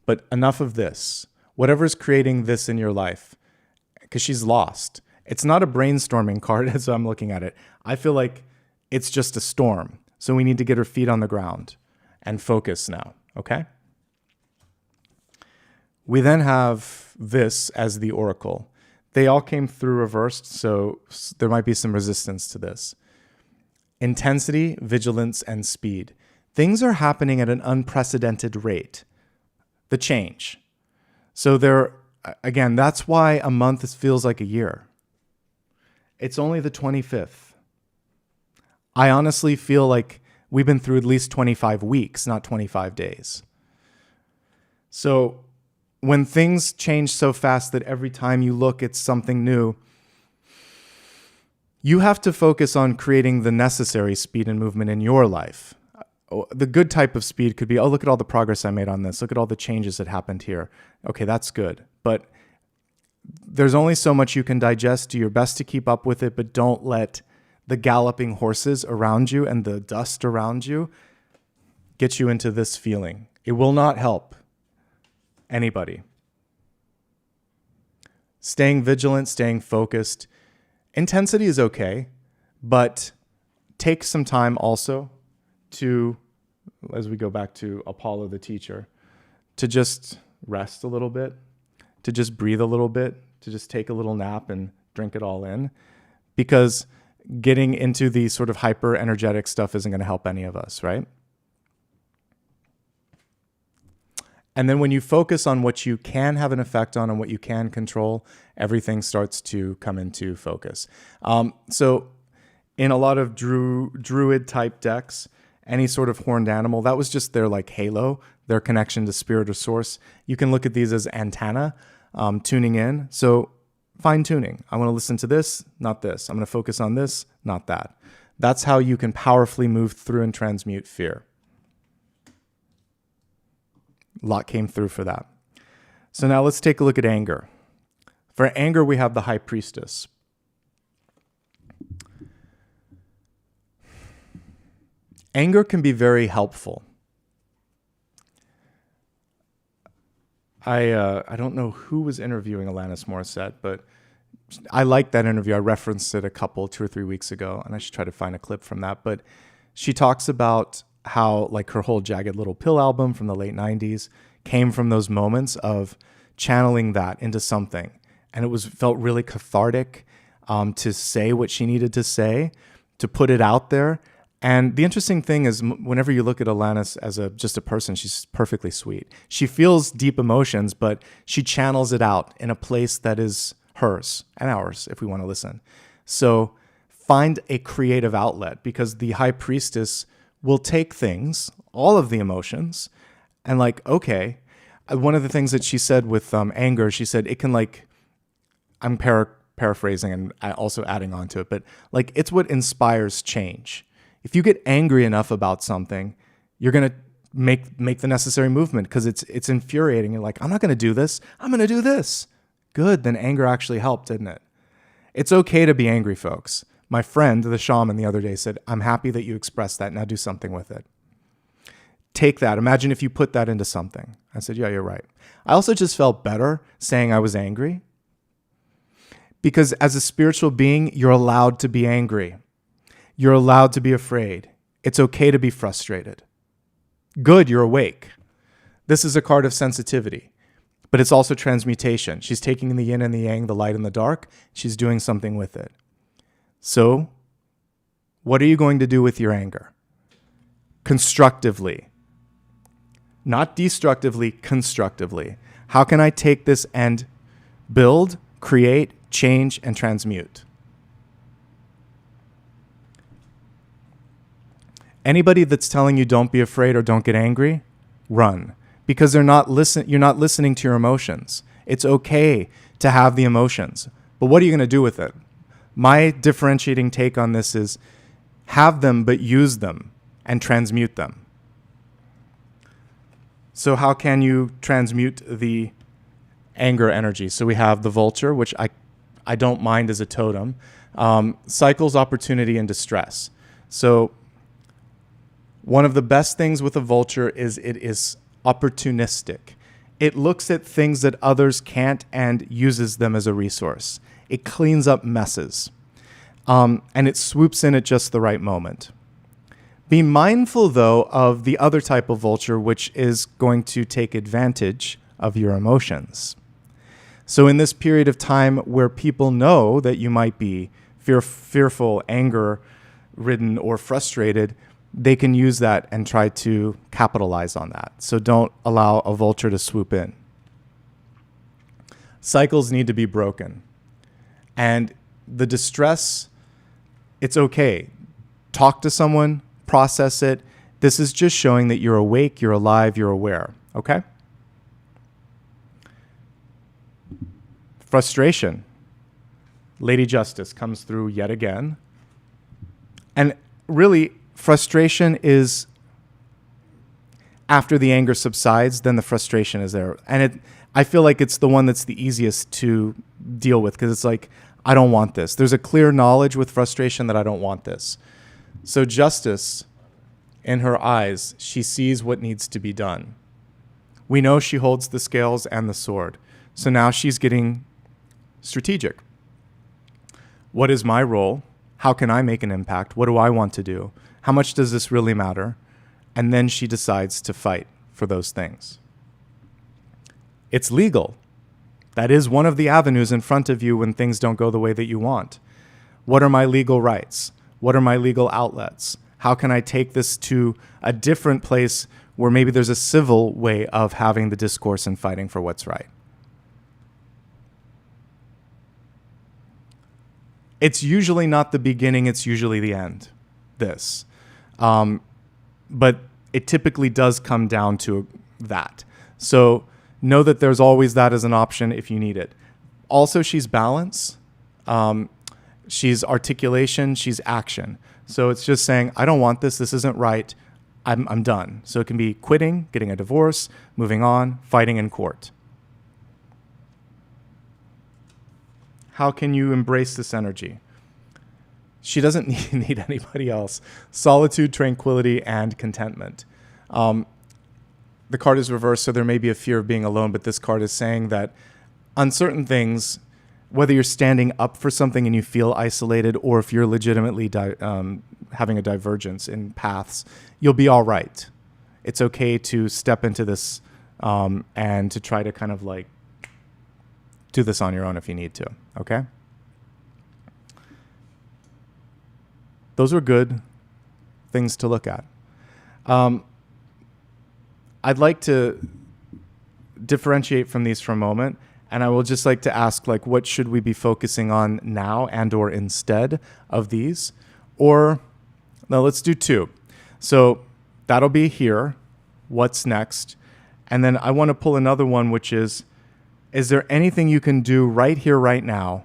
Speaker 1: But enough of this. Whatever's creating this in your life, because she's lost. It's not a brainstorming card as I'm looking at it. I feel like it's just a storm. So we need to get her feet on the ground and focus now, okay? We then have this as the oracle. They all came through reversed, so there might be some resistance to this. Intensity, vigilance, and speed. Things are happening at an unprecedented rate. The change. So again, that's why a month feels like a year. It's only the 25th. I honestly feel like we've been through at least 25 weeks, not 25 days. So when things change so fast that every time you look, it's something new, you have to focus on creating the necessary speed and movement in your life. The good type of speed could be, oh, look at all the progress I made on this. Look at all the changes that happened here. Okay, that's good. But there's only so much you can digest. Do your best to keep up with it, but don't let the galloping horses around you and the dust around you get you into this feeling. It will not help anybody. Staying vigilant, staying focused. Intensity is okay, but take some time also to, as we go back to Apollo the teacher, to just rest a little bit, to just breathe a little bit, to just take a little nap and drink it all in. Because getting into the sort of hyper energetic stuff isn't going to help any of us, right? And then when you focus on what you can have an effect on and what you can control, everything starts to come into focus. So in a lot of druid type decks, any sort of horned animal, that was just their like halo, their connection to spirit or source. You can look at these as antenna, tuning in. So fine tuning. I want to listen to this, not this. I'm going to focus on this, not that. That's how you can powerfully move through and transmute fear. A lot came through for that. So now let's take a look at anger. For anger, we have the High Priestess. Anger can be very helpful. I don't know who was interviewing Alanis Morissette, but I liked that interview. I referenced it 2 or 3 weeks ago, and I should try to find a clip from that. But she talks about how like her whole Jagged Little Pill album from the late 90s came from those moments of channeling that into something. And it felt really cathartic to say what she needed to say, to put it out there. And the interesting thing is whenever you look at Alanis as just a person, she's perfectly sweet. She feels deep emotions, but she channels it out in a place that is hers and ours if we want to listen. So find a creative outlet, because the High Priestess will take things, all of the emotions, and like, okay, one of the things that she said with anger, she said it can like, I'm paraphrasing and also adding on to it, but like it's what inspires change. If you get angry enough about something, you're going to make the necessary movement because it's infuriating. You're like, I'm not going to do this. I'm going to do this. Good. Then anger actually helped, didn't it? It's okay to be angry, folks. My friend, the shaman, the other day said, I'm happy that you expressed that. Now do something with it. Take that. Imagine if you put that into something. I said, yeah, you're right. I also just felt better saying I was angry, because as a spiritual being, you're allowed to be angry. You're allowed to be afraid. It's okay to be frustrated. Good, you're awake. This is a card of sensitivity, but it's also transmutation. She's taking the yin and the yang, the light and the dark. She's doing something with it. So, what are you going to do with your anger? Constructively. Not destructively, constructively. How can I take this and build, create, change, and transmute? Anybody that's telling you don't be afraid or don't get angry, run. Because you're not listening to your emotions. It's okay to have the emotions. But what are you going to do with it? My differentiating take on this is have them, but use them and transmute them. So how can you transmute the anger energy? So we have the vulture, which I don't mind as a totem. Cycles, opportunity, and distress. So one of the best things with a vulture is it is opportunistic. It looks at things that others can't and uses them as a resource. It cleans up messes. And it swoops in at just the right moment. Be mindful, though, of the other type of vulture, which is going to take advantage of your emotions. So in this period of time where people know that you might be fearful, anger-ridden, or frustrated, they can use that and try to capitalize on that. So don't allow a vulture to swoop in. Cycles need to be broken. And the distress, it's okay. Talk to someone, process it. This is just showing that you're awake, you're alive, you're aware. Okay? Frustration. Lady Justice comes through yet again. And really, frustration is after the anger subsides, then the frustration is there. And I feel like it's the one that's the easiest to deal with, because it's like, I don't want this. There's a clear knowledge with frustration that I don't want this. So justice In her eyes, she sees what needs to be done. We know she holds the scales and the sword. So now she's getting strategic. What is my role? How can I make an impact? What do I want to do? How much does this really matter? And then she decides to fight for those things. It's legal. That is one of the avenues in front of you when things don't go the way that you want. What are my legal rights? What are my legal outlets? How can I take this to a different place where maybe there's a civil way of having the discourse and fighting for what's right? It's usually not the beginning, it's usually the end, this. But it typically does come down to that. So know that there's always that as an option if you need it. Also, she's balance. She's articulation. She's action. So it's just saying, I don't want this. This isn't right. I'm done. So it can be quitting, getting a divorce, moving on, fighting in court. How can you embrace this energy? She doesn't need anybody else. Solitude, tranquility, and contentment. The card is reversed, so there may be a fear of being alone, but this card is saying that on certain things, whether you're standing up for something and you feel isolated, or if you're legitimately having a divergence in paths, you'll be all right. It's okay to step into this and to try to kind of like do this on your own if you need to, okay? Those are good things to look at. I'd like to differentiate from these for a moment, and I will just like to ask, like, what should we be focusing on now and or instead of these? Or, no, let's do two. So that'll be here. What's next? And then I want to pull another one, which is there anything you can do right here, right now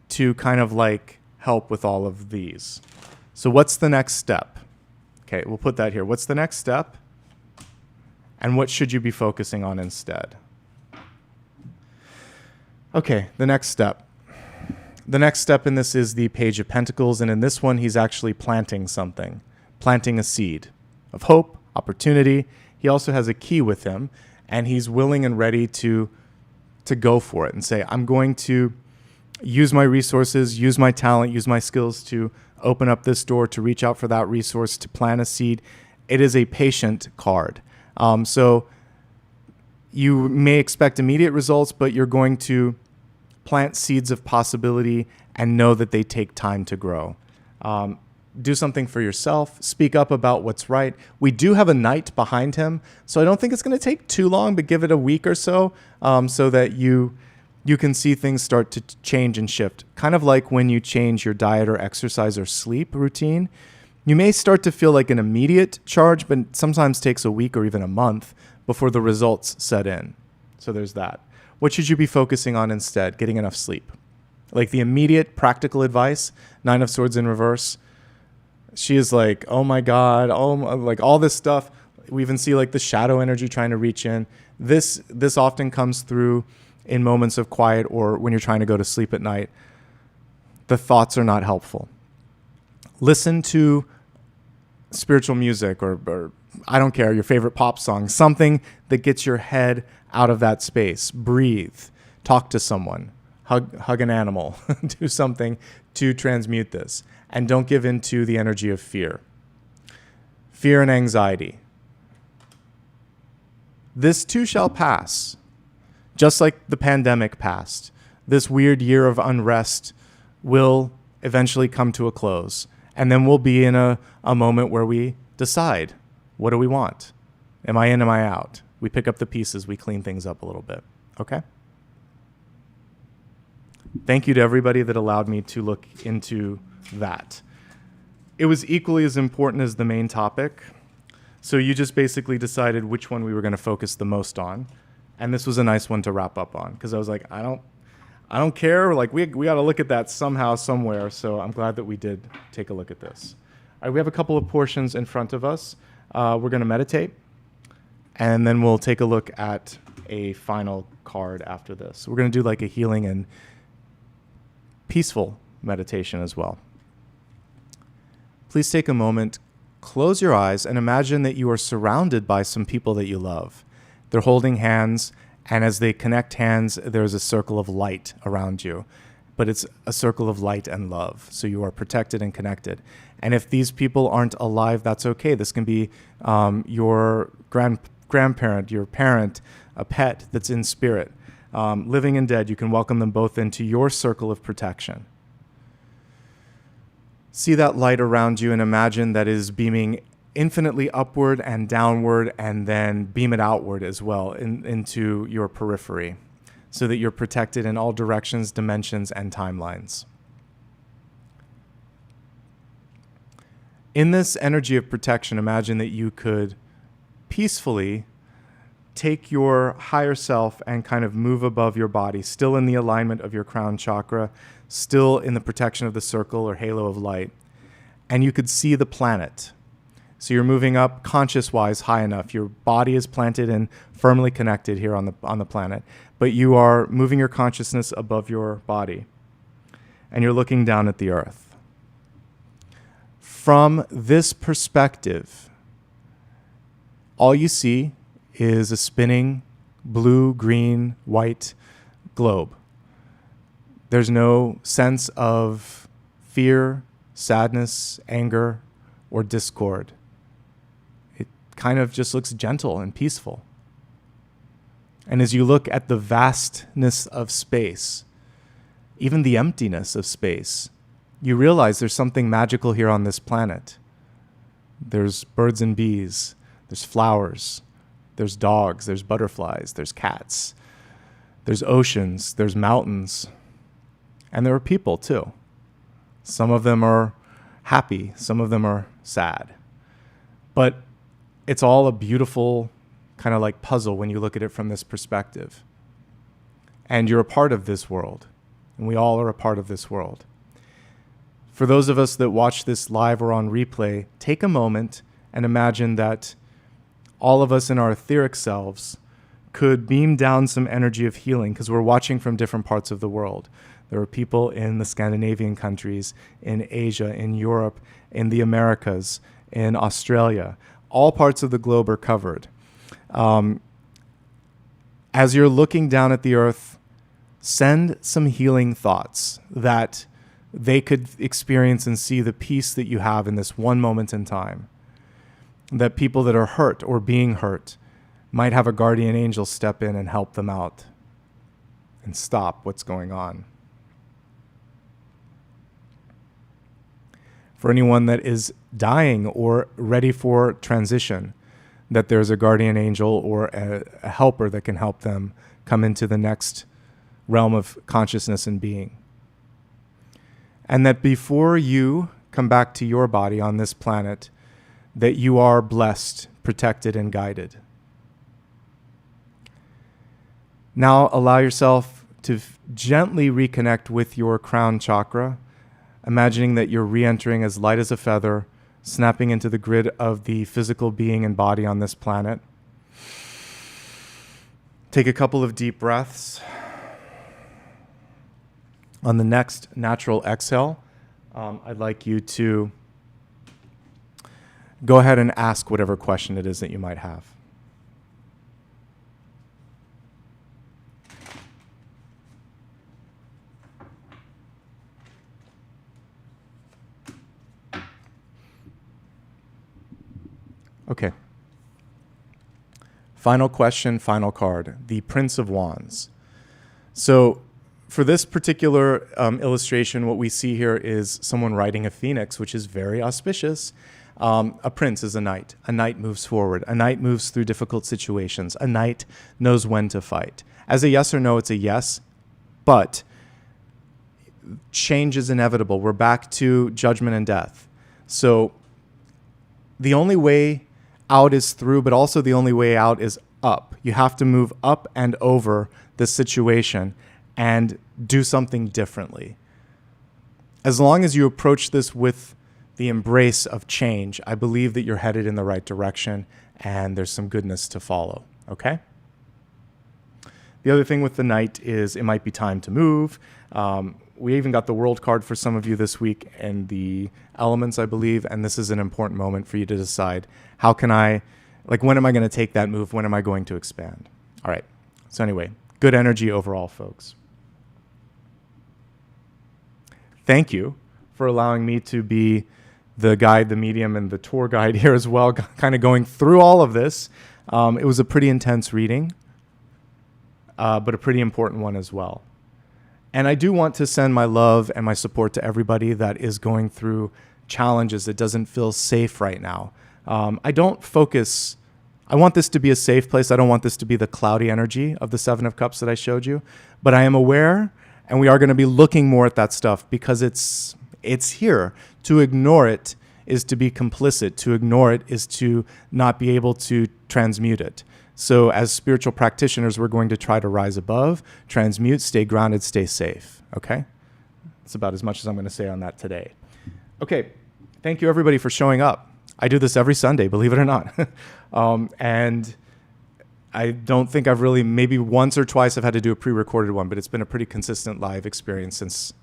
Speaker 1: to kind of like help with all of these? So what's the next step? Okay, we'll put that here. What's the next step? And what should you be focusing on instead? Okay, the next step. The next step in this is the Page of Pentacles, and in this one, he's actually planting something, planting a seed of hope, opportunity. He also has a key with him, and he's willing and ready to go for it and say, I'm going to use my resources, use my talent, use my skills to open up this door, to reach out for that resource, to plant a seed. It is a patient card. So you may expect immediate results, but you're going to plant seeds of possibility and know that they take time to grow. Do something for yourself. Speak up about what's right. We do have a knight behind him, so I don't think it's going to take too long, but give it a week or so, so that you can see things start to change and shift. Kind of like when you change your diet or exercise or sleep routine. You may start to feel like an immediate charge, but sometimes takes a week or even a month before the results set in. So there's that. What should you be focusing on instead? Getting enough sleep. Like the immediate practical advice, Nine of Swords in reverse. She is like, oh my God, like all this stuff. We even see like the shadow energy trying to reach in. This often comes through in moments of quiet or when you're trying to go to sleep at night. The thoughts are not helpful. Listen to spiritual music or I don't care, your favorite pop song, something that gets your head out of that space. Breathe, talk to someone, hug an animal, do something to transmute this. And don't give in to the energy of fear. Fear and anxiety. This too shall pass, just like the pandemic passed. This weird year of unrest will eventually come to a close. And then we'll be in a moment where we decide, what do we want? Am I in, am I out? We pick up the pieces, we clean things up a little bit, okay? Thank you to everybody that allowed me to look into that. It was equally as important as the main topic. So you just basically decided which one we were going to focus the most on. And this was a nice one to wrap up on because I was like, I don't care. Like we got to look at that somehow, somewhere. So I'm glad that we did take a look at this. All right, we have a couple of portions in front of us. We're going to meditate, and then we'll take a look at a final card after this. We're going to do like a healing and peaceful meditation as well. Please take a moment, close your eyes and imagine that you are surrounded by some people that you love. They're holding hands, and as they connect hands, there's a circle of light around you. But it's a circle of light and love, so you are protected and connected. And if these people aren't alive, that's okay. This can be your grandparent, your parent, a pet that's in spirit. Living and dead, you can welcome them both into your circle of protection. See that light around you and imagine that is beaming infinitely upward and downward, and then beam it outward as well into your periphery, so that you're protected in all directions, dimensions, and timelines. In this energy of protection, imagine that you could peacefully take your higher self and kind of move above your body, still in the alignment of your crown chakra, still in the protection of the circle or halo of light. And you could see the planet. So you're moving up conscious-wise high enough. Your body is planted and firmly connected here on the planet, but you are moving your consciousness above your body, and you're looking down at the earth. From this perspective, all you see is a spinning blue, green, white globe. There's no sense of fear, sadness, anger, or discord. It kind of just looks gentle and peaceful. And as you look at the vastness of space, even the emptiness of space, you realize there's something magical here on this planet. There's birds and bees, there's flowers, there's dogs, there's butterflies, there's cats, there's oceans, there's mountains, and there are people too. Some of them are happy, some of them are sad. But it's all a beautiful kind of like puzzle when you look at it from this perspective. And you're a part of this world, and we all are a part of this world. For those of us that watch this live or on replay, take a moment and imagine that all of us in our etheric selves could beam down some energy of healing, because we're watching from different parts of the world. There are people in the Scandinavian countries, in Asia, in Europe, in the Americas, in Australia. All parts of the globe are covered. As you're looking down at the earth, send some healing thoughts that they could experience and see the peace that you have in this one moment in time. That people that are hurt or being hurt might have a guardian angel step in and help them out and stop what's going on. For anyone that is dying or ready for transition, that there's a guardian angel or a helper that can help them come into the next realm of consciousness and being. And that before you come back to your body on this planet, that you are blessed, protected, and guided. Now allow yourself to gently reconnect with your crown chakra, imagining that you're re-entering as light as a feather, snapping into the grid of the physical being and body on this planet. Take a couple of deep breaths. On the next natural exhale, I'd like you to go ahead and ask whatever question it is that you might have. Okay. Final question, final card, the Prince of Wands. So for this particular illustration, what we see here is someone riding a phoenix, which is very auspicious. A prince is a knight. A knight moves forward. A knight moves through difficult situations. A knight knows when to fight. As a yes or no, it's a yes, but change is inevitable. We're back to judgment and death. So the only way out is through, but also the only way out is up. You have to move up and over the situation and do something differently. As long as you approach this with the embrace of change, I believe that you're headed in the right direction and there's some goodness to follow, okay? The other thing with the Knight is it might be time to move. We even got the World card for some of you this week and the elements, I believe. And this is an important moment for you to decide, how can I, like, when am I going to take that move? When am I going to expand? All right. So anyway, good energy overall, folks. Thank you for allowing me to be the guide, the medium, and the tour guide here as well, kind of going through all of this. It was a pretty intense reading, but a pretty important one as well. And I do want to send my love and my support to everybody that is going through challenges that doesn't feel safe right now. I don't focus. I want this to be a safe place. I don't want this to be the cloudy energy of the Seven of Cups that I showed you. But I am aware, and we are going to be looking more at that stuff because it's here. To ignore it is to be complicit. To ignore it is to not be able to transmute it. So as spiritual practitioners, we're going to try to rise above, transmute, stay grounded, stay safe. Okay? That's about as much as I'm going to say on that today. Okay. Thank you, everybody, for showing up. I do this every Sunday, believe it or not. And I don't think I've really, maybe once or twice I've had to do a pre-recorded one, but it's been a pretty consistent live experience since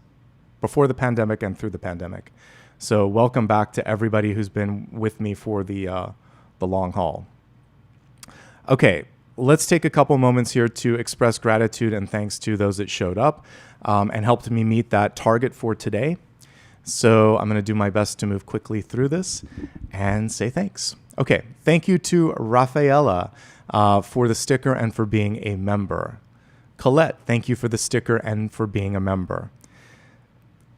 Speaker 1: before the pandemic and through the pandemic. So welcome back to everybody who's been with me for the long haul. Okay, let's take a couple moments here to express gratitude and thanks to those that showed up and helped me meet that target for today. So I'm going to do my best to move quickly through this and say thanks. Okay, thank you to Rafaela for the sticker and for being a member. Colette, thank you for the sticker and for being a member.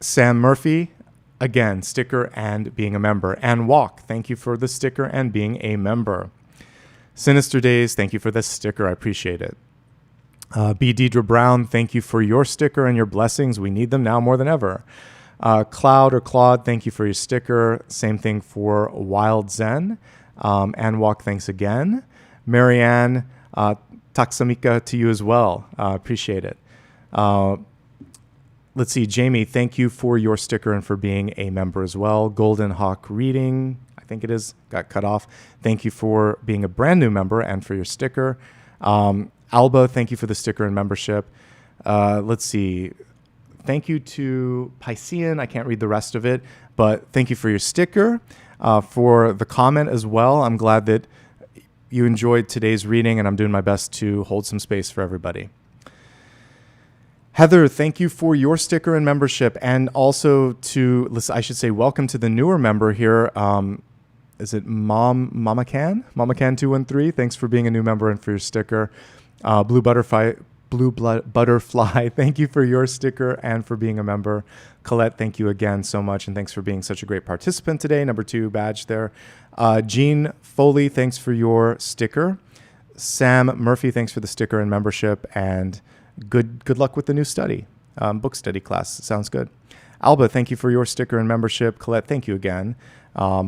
Speaker 1: Sam Murphy, again, sticker and being a member. Ann Walk, thank you for the sticker and being a member. Sinister Days, thank you for the sticker. I appreciate it. B. Deidre Brown, thank you for your sticker and your blessings. We need them now more than ever. Cloud or Claude, thank you for your sticker. Same thing for Wild Zen. Ann Walk, thanks again. Marianne, Taksamika to you as well. Appreciate it. Let's see, Jamie, thank you for your sticker and for being a member as well. Golden Hawk Reading, I think it is, got cut off. Thank you for being a brand new member and for your sticker. Alba, thank you for the sticker and membership. Let's see, thank you to Piscean. I can't read the rest of it, but thank you for your sticker, for the comment as well. I'm glad that you enjoyed today's reading, and I'm doing my best to hold some space for everybody. Heather, thank you for your sticker and membership, and also to, I should say, welcome to the newer member here. Is it Mama Can 213? Thanks for being a new member and for your sticker. Blue Butterfly, thank you for your sticker and for being a member. Colette, thank you again so much, and thanks for being such a great participant today. Number 2 badge there. Jean Foley, thanks for your sticker. Sam Murphy, thanks for the sticker and membership, and good luck with the new study, book study class. Sounds good. Alba, thank you for your sticker and membership. Colette, thank you again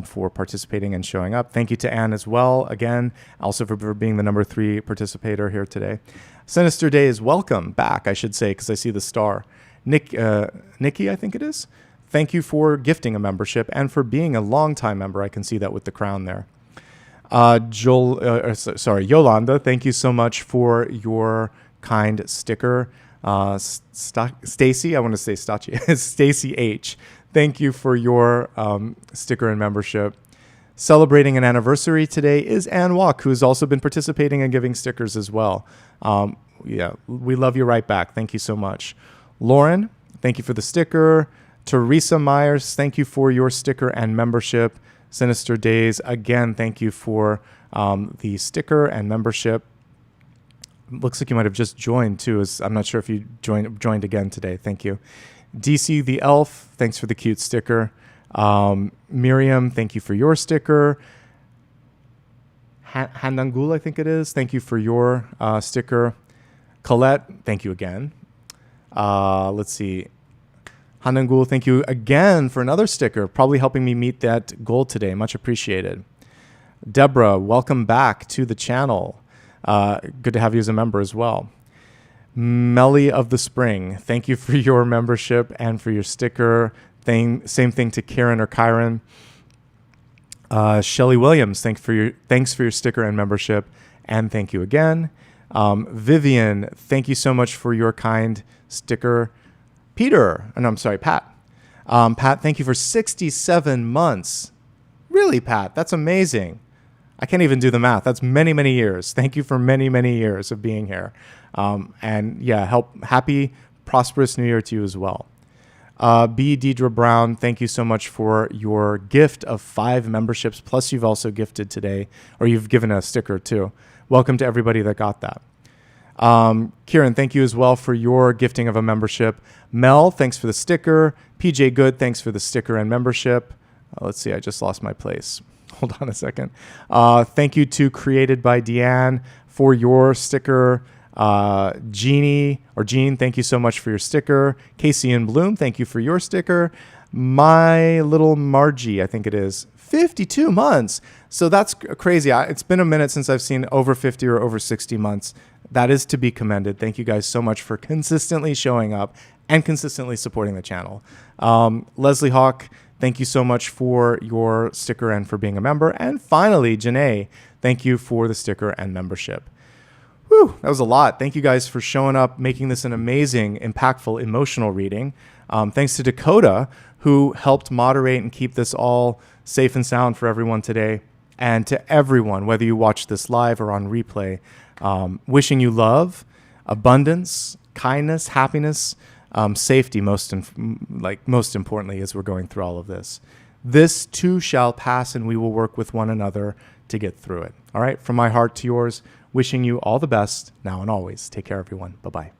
Speaker 1: for participating and showing up. Thank you to Anne as well, again, also for being the number 3 participator here today. Sinister Days, welcome back, I should say, because I see the star. Nikki, I think it is. Thank you for gifting a membership and for being a longtime member. I can see that with the crown there. Yolanda, thank you so much for your kind sticker. Stacy, I want to say Staci, Stacy H. Thank you for your sticker and membership. Celebrating an anniversary today is Ann Walk, who has also been participating and giving stickers as well. Yeah, we love you right back. Thank you so much. Lauren, thank you for the sticker. Teresa Myers, thank you for your sticker and membership. Sinister Days, again, thank you for the sticker and membership. Looks like you might have just joined too. I'm not sure if you joined again today. Thank you. DC the Elf, thanks for the cute sticker. Miriam, thank you for your sticker. Handangul, I think it is. Thank you for your sticker. Colette, thank you again. Let's see. Handangul, thank you again for another sticker, probably helping me meet that goal today. Much appreciated. Deborah, welcome back to the channel. Good to have you as a member as well. Melly of the Spring, thank you for your membership and for your sticker. Same thing to Karen or Kyron. Shelly Williams, thanks for your sticker and membership, and thank you again. Vivian, thank you so much for your kind sticker. Peter, and I'm sorry, Pat. Pat, thank you for 67 months. Really, Pat? That's amazing. I can't even do the math. That's many, many years. Thank you for many, many years of being here. And yeah, happy, prosperous New Year to you as well. B. Deidre Brown, thank you so much for your gift of 5 memberships. Plus, you've also gifted today, or you've given a sticker too. Welcome to everybody that got that. Kieran, thank you as well for your gifting of a membership. Mel, thanks for the sticker. PJ Good, thanks for the sticker and membership. Let's see, I just lost my place. Hold on a second. Thank you to Created by Deanne for your sticker. Jean, thank you so much for your sticker. Casey and Bloom, thank you for your sticker. My little Margie, I think it is, 52 months. So that's crazy. It's been a minute since I've seen over 50 or over 60 months. That is to be commended. Thank you guys so much for consistently showing up and consistently supporting the channel. Leslie Hawk, thank you so much for your sticker and for being a member. And finally, Janae, thank you for the sticker and membership. Whew, that was a lot. Thank you guys for showing up, making this an amazing, impactful, emotional reading. Thanks to Dakota, who helped moderate and keep this all safe and sound for everyone today. And to everyone, whether you watch this live or on replay, wishing you love, abundance, kindness, happiness, safety, most importantly, as we're going through all of this. This too shall pass, and we will work with one another to get through it. All right, from my heart to yours, wishing you all the best now and always. Take care, everyone. Bye-bye.